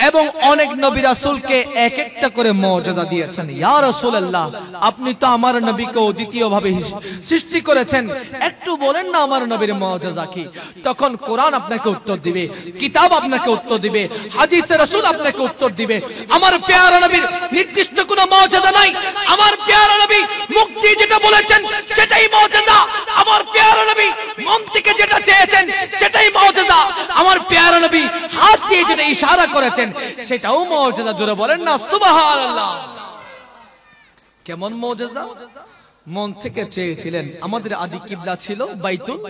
এবং অনেক নবী রাসূলকে এক একটা করে মুআজিজা দিয়েছেন। ইয়া রাসূলুল্লাহ, আপনি তো আমার নবীকে অদ্বিতীয় ভাবে সৃষ্টি করেছেন, একটু বলেন না আমার নবীর মুআজিজা কি? তখন কোরআন আপনাকে উত্তর দিবে, কিতাব আপনাকে উত্তর দিবে, হাদিসে রাসূল আপনাকে উত্তর দিবে। আমার প্যারা নবীর নির্দিষ্ট কোনো মুআজিজা নাই। আমার প্যারা নবী মুক্তি যেটা বলেছেন সেটাই মুআজিজা। আমার প্যারা নবী মন থেকে যেটা চেয়েছেন সেটাই মুআজিজা। আমার প্যারা নবী হাত দিয়ে যেটা ইশারা করেছেন সেটাও মুআজিজা। জোরে বলেন না সুবহানাল্লাহ। কেমন মুআজিজা? মন থেকে চেয়েছিলেন। আমাদের আদি কিবলা ছিল বাইতুল,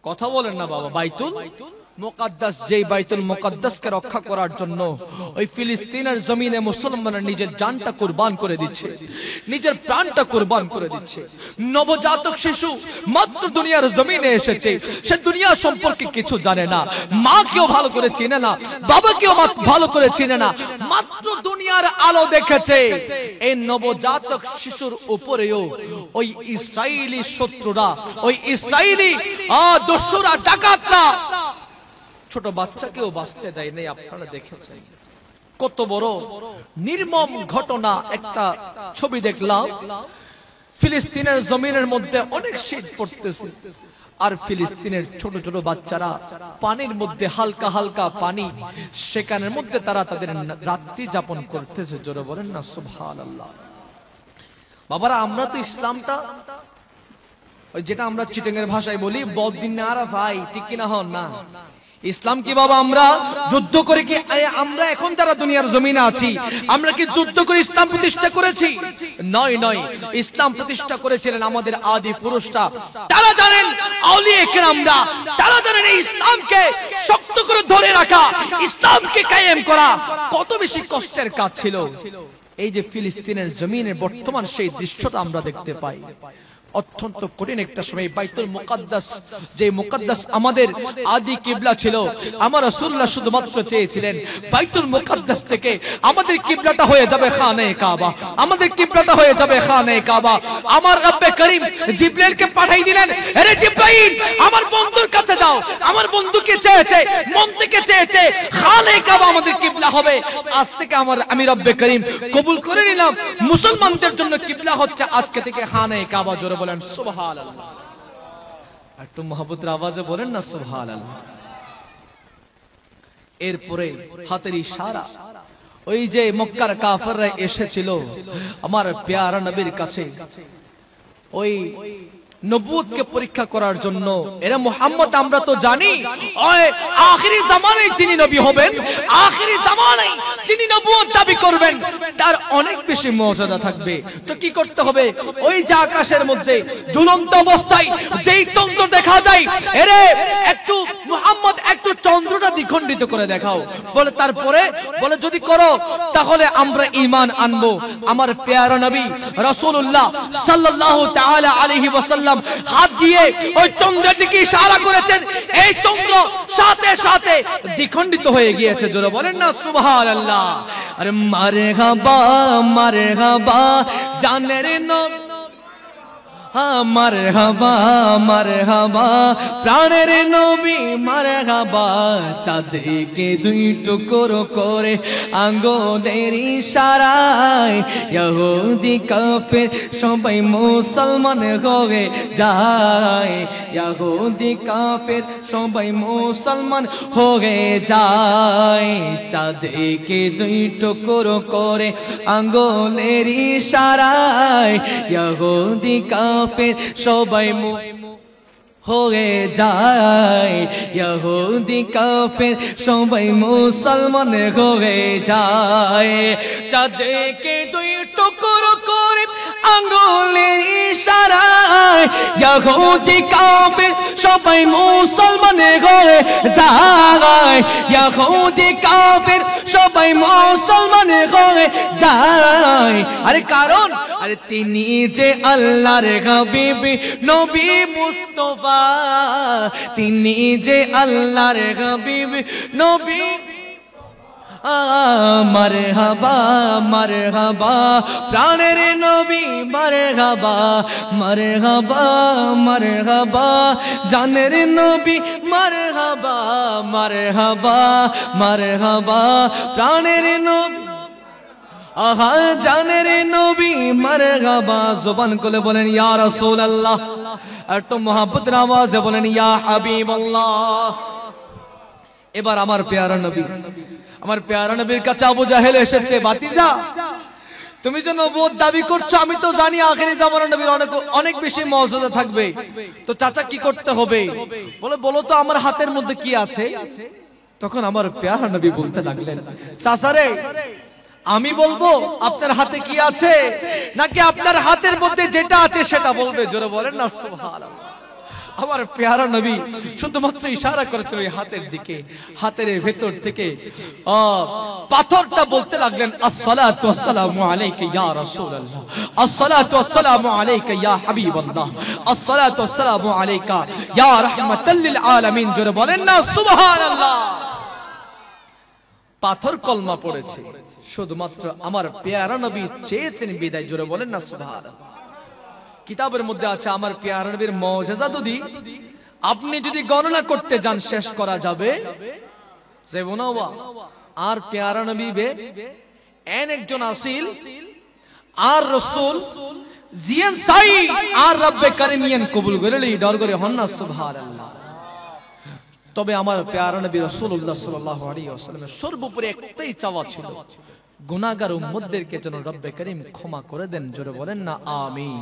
কথা বলেন না বাবা, বাইতুল মুকাদ্দাস। যেই বাইতুল মুকাদ্দাসকে রক্ষা করার জন্য ওই ফিলিস্তিনের জমিনে মুসলমানরা নিজের জানটা কুরবান করে দিচ্ছে, নিজের প্রাণটা কুরবান করে দিচ্ছে। নবজাতক শিশু মাত্র দুনিয়ার জমিনে এসেছে, সে দুনিয়া সম্পর্কে কিছু জানে না, মাকেও ভালো করে চিনে না, বাবাকেও ভালো করে চিনে না, মাত্র দুনিয়ার আলো দেখেছে। এই নবজাতক শিশুর উপরেও ওই ইসরাইলি শত্রুরা, ওই ইসরাইলি দস্যুরা, ডাকাতরা ছোট বাচ্চাকেও বাঁচতে দেয় নাই। আপনারা দেখেছেন কত বড় নির্মম ঘটনা। একটা ছবি দেখলাম, ফিলিস্তিনের জমিনের মধ্যে অনেক শীত পড়তেছে, আর ফিলিস্তিনের ছোট ছোট বাচ্চারা পানির মধ্যে, হালকা হালকা পানি, সেখানের মধ্যে তারা তাদের রাত্রি যাপন করতেছে। জোরে বলেন না সুবহানাল্লাহ। বাবারা আমরা তো ইসলামটা ওই যেটা আমরা চিটাঙ্গের ভাষায় বলি বদিন না আর ভাই, ঠিক কিনা হন না? ইসলাম কি বাবা আমরা যুদ্ধ করে কি আমরা এখন যারা দুনিয়ার জমিনে আছি আমরা কি যুদ্ধ করে ইসলাম প্রতিষ্ঠা করেছি? নয় নয়, ইসলাম প্রতিষ্ঠা করেছিলেন আমাদের আদি পুরুষরা। তারা জানেন আউলিয়া কেরামরা, তারা জানেন এই ইসলামকে শক্ত করে ধরে রাখা, ইসলামকে কায়েম করা কত বেশি কষ্টের কাজ ছিল। এই যে ফিলিস্তিনের জমিনের বর্তমান সেই দৃশ্যটা আমরা দেখতে পাই। অত্যন্ত কঠিন একটা সময় বাইতুল মুকাদ্দাস, যে মুকাদ্দাস আমাদের আদি কিবলা ছিল, আমার রাসূলুল্লাহ শুধুমাত্র চেয়েছিলেন বাইতুল মুকাদ্দাস থেকে আমাদের কিবলাটা হয়ে যাবে খানে কাবা, আমাদের কিবলাটা হয়ে যাবে খানে কাবা। আমার রব্বে করিম জিবরাইলকে পাঠিয়ে দিলেন, আরে জিবরাইল আমার বন্ধুর কাছে যাও, আমার বন্ধুকে চেয়েছে, মন থেকে চেয়েছে খানে কাবা আমাদের কিবলা হবে। আজ থেকে আমি রব্বে করিম কবুল করে নিলাম, মুসলমানদের জন্য কিবলা হচ্ছে আজকে থেকে খানে কাবা। জোরে বলেন সুবহানাল্লাহ, একটু মহব্বতের আওয়াজে বলেন না সুবহানাল্লাহ। এরপরে হাতের ইশারা, ওই যে মক্কার কাফেররা এসেছিল আমার প্যারা নবীর কাছে ওই নবুয়তকে পরীক্ষা করার জন্য। এরা মুহাম্মদ আমরা তো জানি ওই আখিরি জামানায় যিনি নবী হবেন, আখিরি জামানায় যিনি নবুয়ত দাবি করবেন তার অনেক বেশি মর্যাদা থাকবে। তো কি করতে হবে? ওই যে আকাশের মধ্যে ঝুলন্ত অবস্থায় যেই চন্দ্র দেখা যায়, এরে একটু মুহাম্মদ একটু চন্দ্রটা দ্বিখণ্ডিত করে দেখাও। বলে তারপরে বলে যদি করো তাহলে আমরা ঈমান আনবো। আমার প্যারা নবী রাসূলুল্লাহ সাল্লাল্লাহু তাআলা আলাইহি ওয়াসাল্লাম হাত দিয়ে ওই চন্দ্রের দিকে ইশারা করেছেন, এই চন্দ্র সাথে সাথে দ্বিখণ্ডিত হয়ে গিয়েছে। জোরে বলেন না সুবহানাল্লাহ। আরে মারহাবা মারহাবা জানের নবী, মারহাবা মারহাবা প্রাণের নবী মারহাবা। চাঁদকে দুই টুকরো করে আঙ্গুলের ইশারায় ইহুদি কাফের সবাই মুসলমান হয়ে যায়, ইহুদি কাফের সবাই মুসলমান হয়ে যায়। চাঁদকে দুই টুকরো করে আঙ্গুলের ইশারায় ইহুদি কাফের সবাই হয়ে যায়, ইহুদি কাফের সবাই মুসলমান হয়ে যায়। চাঁদকে দুই টুকরো করে আঙ্গুলের ইশারায় ইহুদি কাফের সবাই মুসলমান হয়ে যায়, ইহুদি কাফের সবাই মুসলমান হয়ে যায়। আরে কারণ আরে তিনি যে আল্লাহর হাবিব নবী মুস্তাফা, তিনি যে আল্লাহর হাবিব নবী। মারহাবা মারহাবা প্রাণের নবী মারহাবা, মারহাবা মারহাবা জানের নবী মারহাবা, মারহাবা মারহাবা প্রাণের নবী, আহা জানের নবী মারহাবা। জবান খুলে বলেন ইয়া রাসূলুল্লাহ, একটু মহব্বতের আওয়াজে বলেন ইয়া হাবিবাল্লাহ। এবার আমার প্যারা নবী, আমার প্যারা নবীর কাছে আবু জাহেল এসেছে, ভাতিজা তুমি যে নবুয়ত দাবি করছো আমি তো জানি আখিরি জামানার নবীর অনেক বেশি মর্যাদা থাকবে, তো চাচা কি করতে হবে? বলে বলো তো আমার হাতের মধ্যে কি আছে? তখন আমার প্যারা নবী বলতে লাগলেন, চাচা রে আমি বলবো আপনার হাতে কি আছে, নাকি আপনার হাতের মধ্যে যেটা আছে সেটা বলবে? জোরে বলেন না সুবহানাল্লাহ। আমার প্যারা নবী শুধুমাত্র ইশারা করেছিল এই হাতের দিকে, হাতের ভেতর থেকে পাথরটা বলতে লাগলেন আসসালাতু ওয়াসসালামু আলাইকা ইয়া রাসূলুল্লাহ, আসসালাতু ওয়াসসালামু আলাইকা ইয়া হাবিবাল্লাহ, আসসালাতু ওয়াসসালামু আলাইকা ইয়া রাহমাতাল লিল আলামিন। জোরে বলেন না সুবহানাল্লাহ। পাথর কলমা পড়েছে, শুধুমাত্র আমার প্যারা নবী চেয়েছেন বিদায়। জোরে বলেন না সুবহানাল্লাহ। কিতাবের মধ্যে আছে আমার প্যারা নবীর মুজিজা যদি আপনি যদি গণনা করতে যান শেষ করা যাবে যে বনাওয়া আর প্যারা নবী বে এন একজন আসিল আর রাসূল জিয়ান সাই আর রব্বে কারিমিয়ান কবুল করেলি ডর করে হন না সুবহানাল্লাহ। তবে আমার প্যারা নবী রাসূলুল্লাহ সাল্লাল্লাহু আলাইহি ওয়াসাল্লামের সর্বোপরি একটাই চাওয়া ছিল, গুনাহগার উম্মতদেরকে যেন রব্বে করিম ক্ষমা করে দেন। জোরে বলেন না আমিন।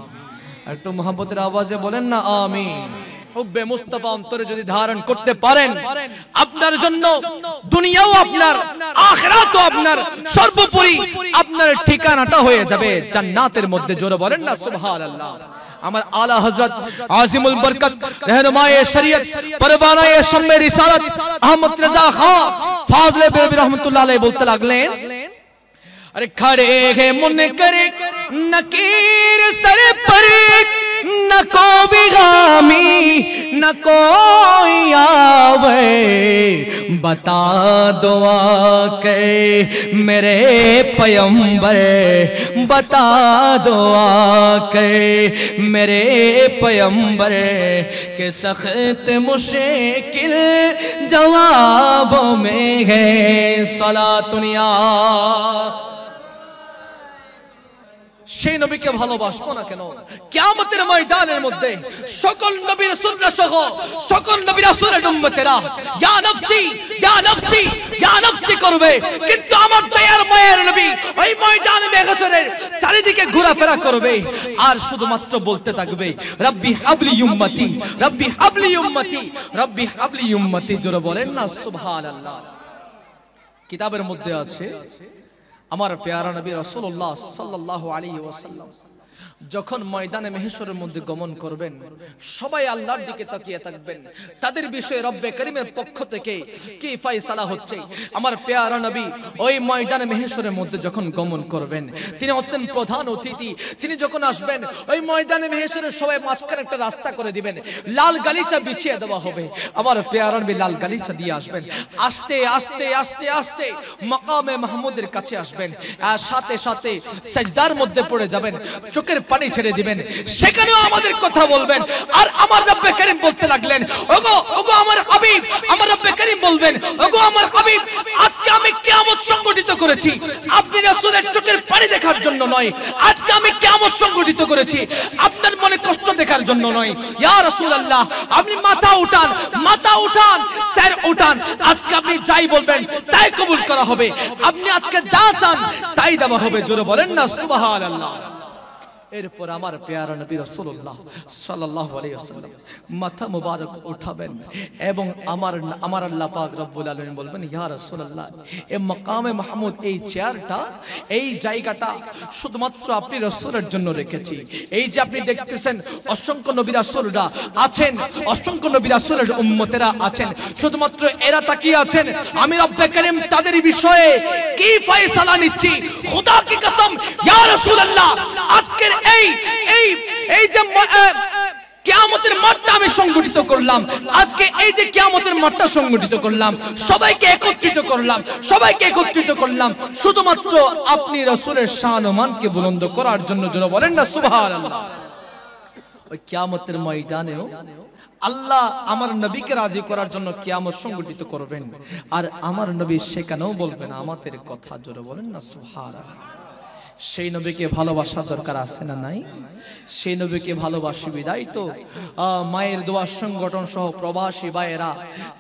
একটু মুহাব্বতের আওয়াজে বলেন না আমিন। হুব্বে মুস্তাফা অন্তরে যদি ধারণ করতে পারেন, আপনার জন্য দুনিয়াও আপনার, আখিরাতও আপনার, সর্বোপরি আপনার ঠিকানাটা হয়ে যাবে জান্নাতের মধ্যে। জোরে বলেন না সুবহানাল্লাহ। আমার আলা হযরত আজিমুল বরকত रहनुमाए शरीयत परवानाए शम्मे रिसालत अहमद रजा खां फाजले बेबी रहमतुल्लाह अलैह बोलते लागलेन, अरे खड़े हैं मुनकर नकीर सर पर, न को बिगामी न कोई आवे, बता दो आके मेरे पैगंबर, बता दो आके मेरे पैगंबर के सख्त मुश्किल जवाबों में है सलातुनिया। সেই নবীকে ভালোবাসবো না কেন? কিয়ামতের ময়দানের মধ্যে সকল নবী রাসূলরা সহ সকল নবী রাসূলের উম্মতেরা ইয়া নফসি ইয়া নফসি ইয়া নফসি করবে, কিন্তু আমার দয়ার মায়ের নবী ওই ময়দানে মেঘচরের চারিদিকে ঘোরাফেরা করবে আর শুধুমাত্র বলতে থাকবে রব্বি হাবলি উম্মতি, রব্বি হাবলি উম্মতি, রব্বি হাবলি উম্মতি। জোরে বলেন না সুবহানাল্লাহ। কিতাবের মধ্যে আছে আমার প্যারা নবী রাসূলুল্লাহ সাল্লাল্লাহু আলাইহি ওয়াসাল্লাম যখন ময়দানে মাহশরের মধ্যে গমন করবেন, সবাই আল্লাহর দিকে তাকিয়ে থাকবেন, তাদের বিষয়ে রব্বে করিমের পক্ষ থেকে কি ফয়সালা হচ্ছে। আমার প্যারা নবী ওই ময়দানে মাহশরের মধ্যে যখন গমন করবেন, তিনি হচ্ছেন প্রধান অতিথি। তিনি যখন আসবেন ওই ময়দানে মাহশরের সবাই মাঝখানে একটা রাস্তা করে দিবেন, লাল গালিচা বিছিয়ে দেওয়া হবে। আমার প্যারা নবী লাল গালিচা দিয়ে আসবেন, আস্তে আস্তে আস্তে আস্তে মাকামে মাহমুদের কাছে আসবেন, আর সাথে সাথে সিজদার মধ্যে পড়ে যাবেন, চোখের পানি ছেড়ে দিবেন, সেখানেও আমাদের কথা বলবেন। আর আমার রব্বে করিম বলতে লাগলেন, ওগো ওগো আমার হাবিব, আমার রব্বে করিম বলবেন, ওগো আমার হাবিব, আজকে আমি কিয়ামত সংগঠিত করেছি আপনি রাসূলের চোখের পানি দেখার জন্য নয়, আজকে আমি কিয়ামত সংগঠিত করেছি আপনার মনে কষ্ট দেখার জন্য নয়। ইয়া রাসূলুল্লাহ, আপনি মাথা উঠান, মাথা উঠান, স্যার উঠান, আজকে আপনি যাই বলবেন তাই কবুল করা হবে, আপনি আজকে যা চান তাই দেওয়া হবে। জোরে বলেন না সুবহানাল্লাহ। এরপর আমার প্যারা নবী রাসূলুল্লাহ সাল্লাল্লাহু আলাইহি ওয়াসাল্লাম মাথা মুবারক উঠাবেন এবং আমার আল্লাহ পাক রব্বুল আলামিন বলবেন, ইয়া রাসূলুল্লাহ, এই মাকামে মাহমুদ, এই চেয়ারটা, এই জায়গাটা শুধুমাত্র আপনি রাসূলের জন্য রেখেছি। এই যে আপনি দেখতেছেন অসংখ্য নবী রাসূলরা আছেন, অসংখ্য নবী রাসূলের উম্মতেরা আছেন, শুধুমাত্র এরা তাকিয়ে আছেন আমি রব্বে করিম তাদের বিষয়ে কি ফয়সালা নিচ্ছি। খোদা কি কসম ইয়া রাসূলুল্লাহ, আজকের এই যে কিয়ামতের মাঠটা আমি সংগঠিত করলাম, আজকে এই যে কিয়ামতের মাঠটা সংগঠিত করলাম, সবাইকে একত্রিত করলাম, সবাইকে একত্রিত করলাম শুধুমাত্র আপনি রাসূলের শান ও মানকে বুলন্দ করার জন্য। জোরে বলেন না সুবহানাল্লাহ। ওই কিয়ামতের ময়দানেও আল্লাহ আমার নবীকে রাজি করার জন্য কিয়ামত সংগঠিত করবেন, আর আমার নবী সেখানেও বলবেন আমাদের কথা। জোরে বলেন না সুবহানাল্লাহ। সেই নবীকে ভালোবাসার দরকার আছে না নাই? সেই নবীকে ভালোবাসি বিদায় তো মায়ের দোয়া সংগঠন সহ প্রবাসী ভাইয়েরা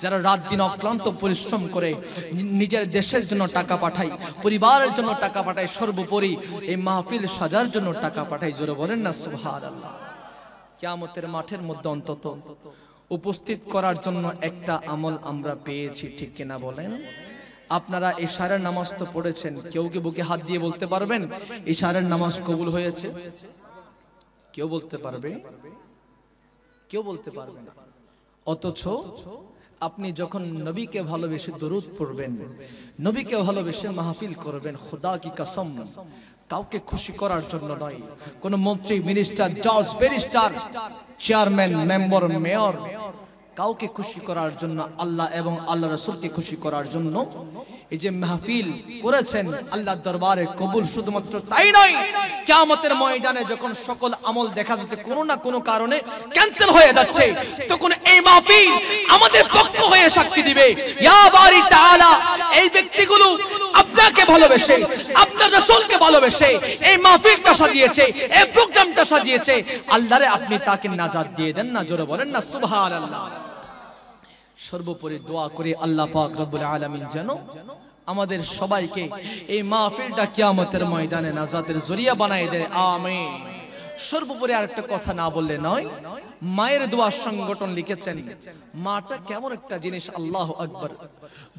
যারা রাত দিন অক্লান্ত পরিশ্রম করে নিজের দেশের জন্য টাকা পাঠায়, পরিবারের জন্য টাকা পাঠায়, সর্বোপরি এই মাহফিল সাজার জন্য টাকা পাঠায়। জোরে বলেন না সুবহানাল্লাহ। কিয়ামতের মাঠের মধ্যে অন্তত উপস্থিত করার জন্য একটা আমল আমরা পেয়েছি, ঠিক কিনা বলেন? আপনারা ইশারার নামাজ তো পড়েছেন, কেউ কি বুকে হাত দিয়ে বলতে পারবেন ইশারার নামাজ কবুল হয়েছে? কেউ বলতে পারবে? কেউ বলতে পারবে না। অথচ আপনি যখন নবীকে ভালোবেসে দরুদ পড়বেন, নবীকে ভালোবেসে মাহফিল করবেন, খোদা কি কসম কাউকে খুশি করার জন্য নয়, কোন মন্ত্রী, মিনিস্টার, জজ, ব্যারিস্টার, চেয়ারম্যান, মেম্বার, মেয়র, কাউকে খুশি করার জন্য, আল্লাহ এবং আল্লাহ রাসূলকে খুশি করার জন্য এই যে মাহফিল করেছেন, আল্লাহর দরবারে কবুল। শুধুমাত্র তাই নয়, কিয়ামতের ময়দানে যখন সকল আমল দেখা যাচ্ছে কোনো না কোনো কারণে ক্যান্সেল হয়ে যাচ্ছে, তখন এই মাহফিল আমাদের পক্ষ হয়ে সাক্ষী দিবে, ইয়া বারি তাআলা, এই ব্যক্তিগুলো আপনাকে ভালোবেসে, আপনার রাসূলকে ভালোবেসে এই মাহফিলটা সাজিয়েছে, এই প্রোগ্রামটা সাজিয়েছে, আল্লাহরে আপনি তাকে নাজাত দিয়ে দেন না। জোরে বলেন না সুবহানাল্লাহ। সর্বোপরি দোয়া করে আল্লাহ পাক রব্বুল আলামিন যেন আমাদের সবাইকে এই মাহফিলটা কিয়ামতের ময়দানে নাজাতের জরিয়া বানায় দেয়, আমিন। সর্বোপরি আরেকটা কথা না বললে নয়, মায়ের দোয়া সংগঠন লিখেছেন, মাটা কেমন একটা জিনিস, আল্লাহু আকবার।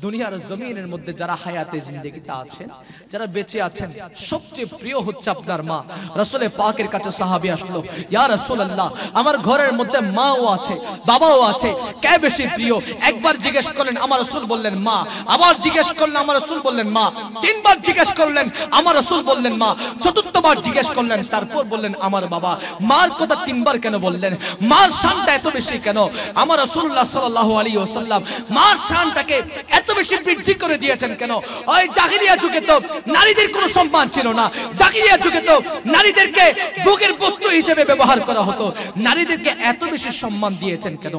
দুনিয়ার জমিনের মধ্যে যারা হায়াতে জিন্দেগিতে আছেন, যারা বেঁচে আছেন, সবচেয়ে প্রিয় হচ্ছে আপনার মা। রাসূল পাকের কাছে সাহাবী আসলো, ইয়া রাসূলুল্লাহ, আমার ঘরের মধ্যে মাও আছে, বাবাও আছে, কে বেশি প্রিয়? একবার জিজ্ঞেস করলেন, আমার রাসূল বললেন মা। আবার জিজ্ঞেস করলেন, আমার রাসূল বললেন মা। তিনবার জিজ্ঞেস করলেন, আমার রাসূল বললেন মা। চতুর্থবার জিজ্ঞেস করলেন, তারপর বললেন আমার বাবা। মার কথা তিনবার কেন বললেন? মার শানটা এত বেশি কেন? আমার রাসূলুল্লাহ সাল্লাল্লাহু আলাইহি ওয়াসাল্লাম মার শানটাকে এত বেশি বৃদ্ধি করে দিয়েছেন কেন? ওই জাহিলিয়া যুগে তো নারীদের কোনো সম্মান ছিল না। জাহিলিয়া যুগে তো নারীদেরকে ভোগের বস্তু হিসেবে ব্যবহার করা হতো। নারীদেরকে এত বেশি সম্মান দিয়েছেন কেন?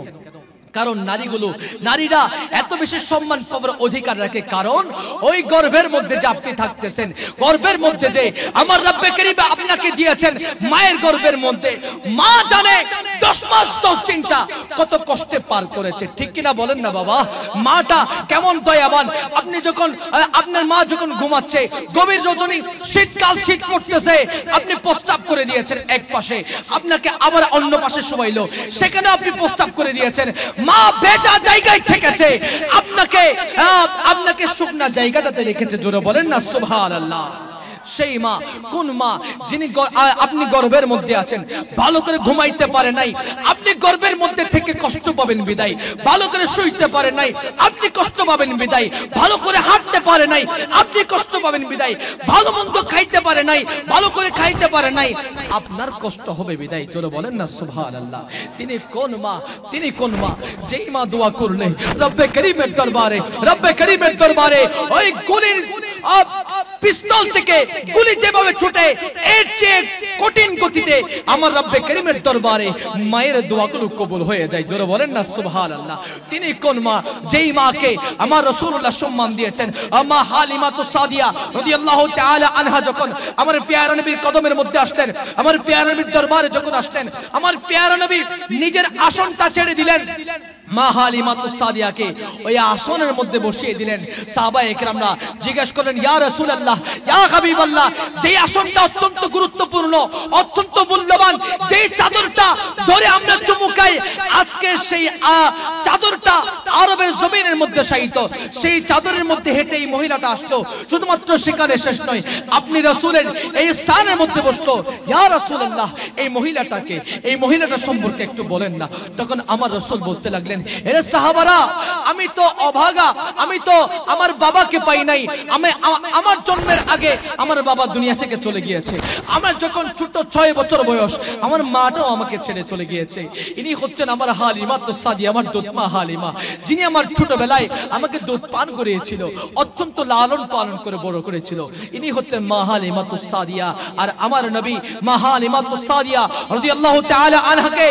কারণ নারীরা এত বেশি সম্মান পাওয়ার অধিকার রাখে, কারণ ওই গর্ভের মধ্যে যে আপনি থাকতেছেন, গর্ভের মধ্যে যে আমার রব্বে কারীম আপনাকে দিয়েছেন, মায়ের গর্ভের মধ্যে, মা জানে 10 মাস 10 দিনটা কত কষ্টে পার করেছে, ঠিক কিনা বলেন না বাবা? মাটা কেমন দয়াবান। আপনি যখন আপনার মা যখন ঘুমাচ্ছে, গভীর রজনী, শীতকাল, শীত পড়তেছে, আপনি প্রস্তাব করে দিয়েছেন এক পাশে, আপনাকে আবার অন্য পাশে শোয়াইলো, সেখানে আপনি প্রস্তাব করে দিয়েছেন। মা বেটা জায়গায় থেকেছে, আপনাকে শুকনা জায়গাটাতে রেখেছে। জোরে বলেন না সুবহানাল্লাহ। সেই মা কোন মা? যিনি আপনি গর্ভের মধ্যে আছেন, ভালো করে ঘুমাইতে পারে নাই, আপনি গর্ভের মধ্যে থেকে কষ্ট পাবেন বিদায়। ভালো করে শুইতে পারে নাই, আপনি কষ্ট পাবেন বিদায়। ভালো করে হাঁটতে পারে নাই, আপনি কষ্ট পাবেন বিদায়। ভালো মন্দ খাইতে পারে নাই, ভালো করে খাইতে পারে নাই, আপনার কষ্ট হবে বিদায়। চলো বলেন না সুবহানাল্লাহ। তিনি কোন মা? তিনি কোন মা? যেই মা দোয়া করলে রব্বে কারীমের দরবারে ওই গুলির পিস্তল থেকে গুলি যেভাবে ছুটে, এর চেয়ে কঠিন গতিতে আমার রব্বে কারীমের দরবারে মায়ের দোয়াগুলো কবুল হয়ে যায়। জোরে বলেন না সুবহানাল্লাহ। তিনি কোন মা? যেই মাকে আমার রাসূলুল্লাহ সম্মান দিয়েছেন। মা হালিমাতুস সাদিয়া রাদিয়াল্লাহু তাআলা আনহা যখন আমার প্যারা নবীর কদমের মধ্যে আসতেন, আমার প্যারা নবীর দরবারে যখন আসতেন, আমার প্যারা নবী নিজের আসনটা ছেড়ে দিলেন, মা হালিমাতুস সাদিয়াকে ওই আসনের মধ্যে বসিয়ে দিলেন। সাহাবায়ে কেরামরা জিজ্ঞেস করলেন, ইয়া রাসূলুল্লাহ, ইয়া হাবিবাল্লাহ, যেই আসনটা অত্যন্ত গুরুত্বপূর্ণ, অত্যন্ত মূল্যবান, যেই চাদরটা ধরে আমরা চুমুকাই, আজকে সেই চাদরটা আরবের জমিনের মধ্যে শায়িত, সেই চাদরের মধ্যে হেঁটে এই মহিলাটা আসতো। শুধুমাত্র সেখানে শেষ নয়, আপনি রাসূলের এই স্থানের মধ্যে বসতো। ইয়া রাসূলুল্লাহ, এই মহিলাটা সম্পর্কে একটু বলেন না। তখন আমার রাসূল বলতে লাগলেন, হে সাহাবারা, আমি তো অভাগা, আমি তো আমার বাবাকে পাই নাই। আমার জন্মের আগে আমার বাবা দুনিয়া থেকে চলে গিয়েছে। আমার যখন ছোট 6 বছর বয়স, আমার মাটাও আমাকে ছেড়ে চলে গিয়েছে। ইনি হচ্ছেন আমার হালিমাতুস সাদিয়া, আমার দুধমা হালিমা, যিনি আমার ছোটবেলায় আমাকে দুধ পান করিয়েছিল, অত্যন্ত লালন পালন করে বড় করেছিল। ইনি হচ্ছেন মা হালিমাতুস সাদিয়া। আর আমার নবী মা হালিমাতুস সাদিয়া রাদিয়াল্লাহু তাআলা আনহাকে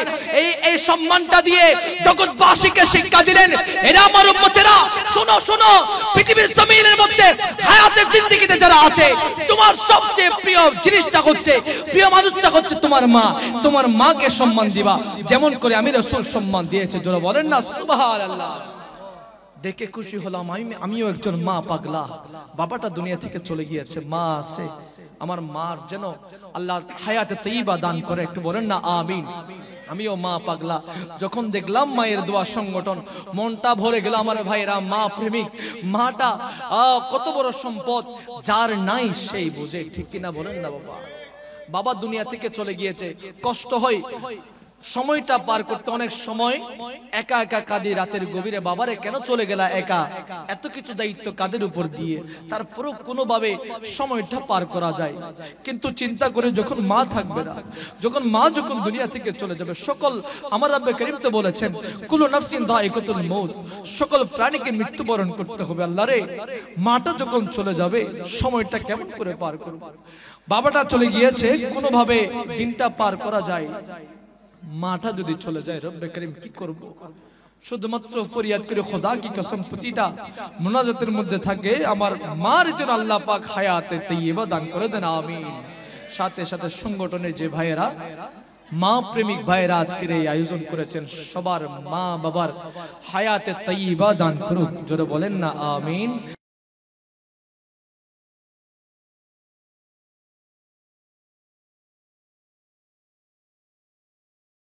এই সম্মানটা দিয়ে জগৎবাসীকে শিক্ষা দিলেন, এরা আমার উম্মতেরা, শোনো শোনো, পৃথিবীর জমিনের মধ্যে হায়াতের জিন্দেগিতে যারা আছে, তোমার সবচেয়ে প্রিয় জিনিসটা হচ্ছে, প্রিয় মানুষটা হচ্ছে তোমার মা। তোমার মাকে সম্মান দিবা যেমন করে আমি রাসূল সম্মান দিয়েছে। জোরে বলেন না সুবহানাল্লাহ। দেখে খুশি হলাম, আমিও একজন মা পাগলা। বাবাটা দুনিয়া থেকে চলে গিয়েছে, মা আছে। আমার মার যেন আল্লাহ হায়াতে তাইয়্যিবা দান করে, একটু বলেন না আমিন। আমিও মা পাগলা। যখন দেখলাম মায়ের দোয়া সংগঠন, মনটা ভরে গেল। আমার ভাইরা, মা প্রেমিক, মাটা কত বড় সম্পদ, যার নাই সেই বোঝে, ঠিক কিনা বলেন না বাবা? বাবা দুনিয়া থেকে চলে গিয়েছে, কষ্ট হয়, সময়টা পার করতে অনেক সময় একা একা কাঁদি রাতের গভীরে, বাবারে কেন চলে গেলা একা, এত কিছু দায়িত্ব কাদের উপর দিয়ে, তারপরও কোনোভাবে সময়টা পার করা যায়। কিন্তু চিন্তা করে যখন মা থাকবে না, যখন দুনিয়া থেকে চলে যাবে, সকল আমার রব্বে কারীম তো বলেছেন, কুল্লু নাফসিন যায়িকাতুল মউত, সকল প্রাণীকে মৃত্যুবরণ করতে হবে। আল্লাহ রে, মাটা যখন চলে যাবে, সময়টা কেমন করে পার করব? বাবাটা চলে গিয়েছে, কোনোভাবে দিনটা পার করা যায়, মাটা যদি চলে যায়, রব্বে কারীম কি করব? শুধুমাত্র ফরিয়াদ করে, খোদা কি কসম, প্রতিটা মুনাজাতের মধ্যে থাকে, আমার মার যেন আল্লাহ পাক হায়াতে তাইয়্যিবা দান করে দেন, আমিন। সাথে সাথে সংগঠনের যে ভাইয়েরা, মা প্রেমিক ভাইয়েরা আজকের এই আয়োজন করেছেন, সবার মা বাবার হায়াতে তাইয়্যিবা দান করুন। জোরে বলেন না আমিন।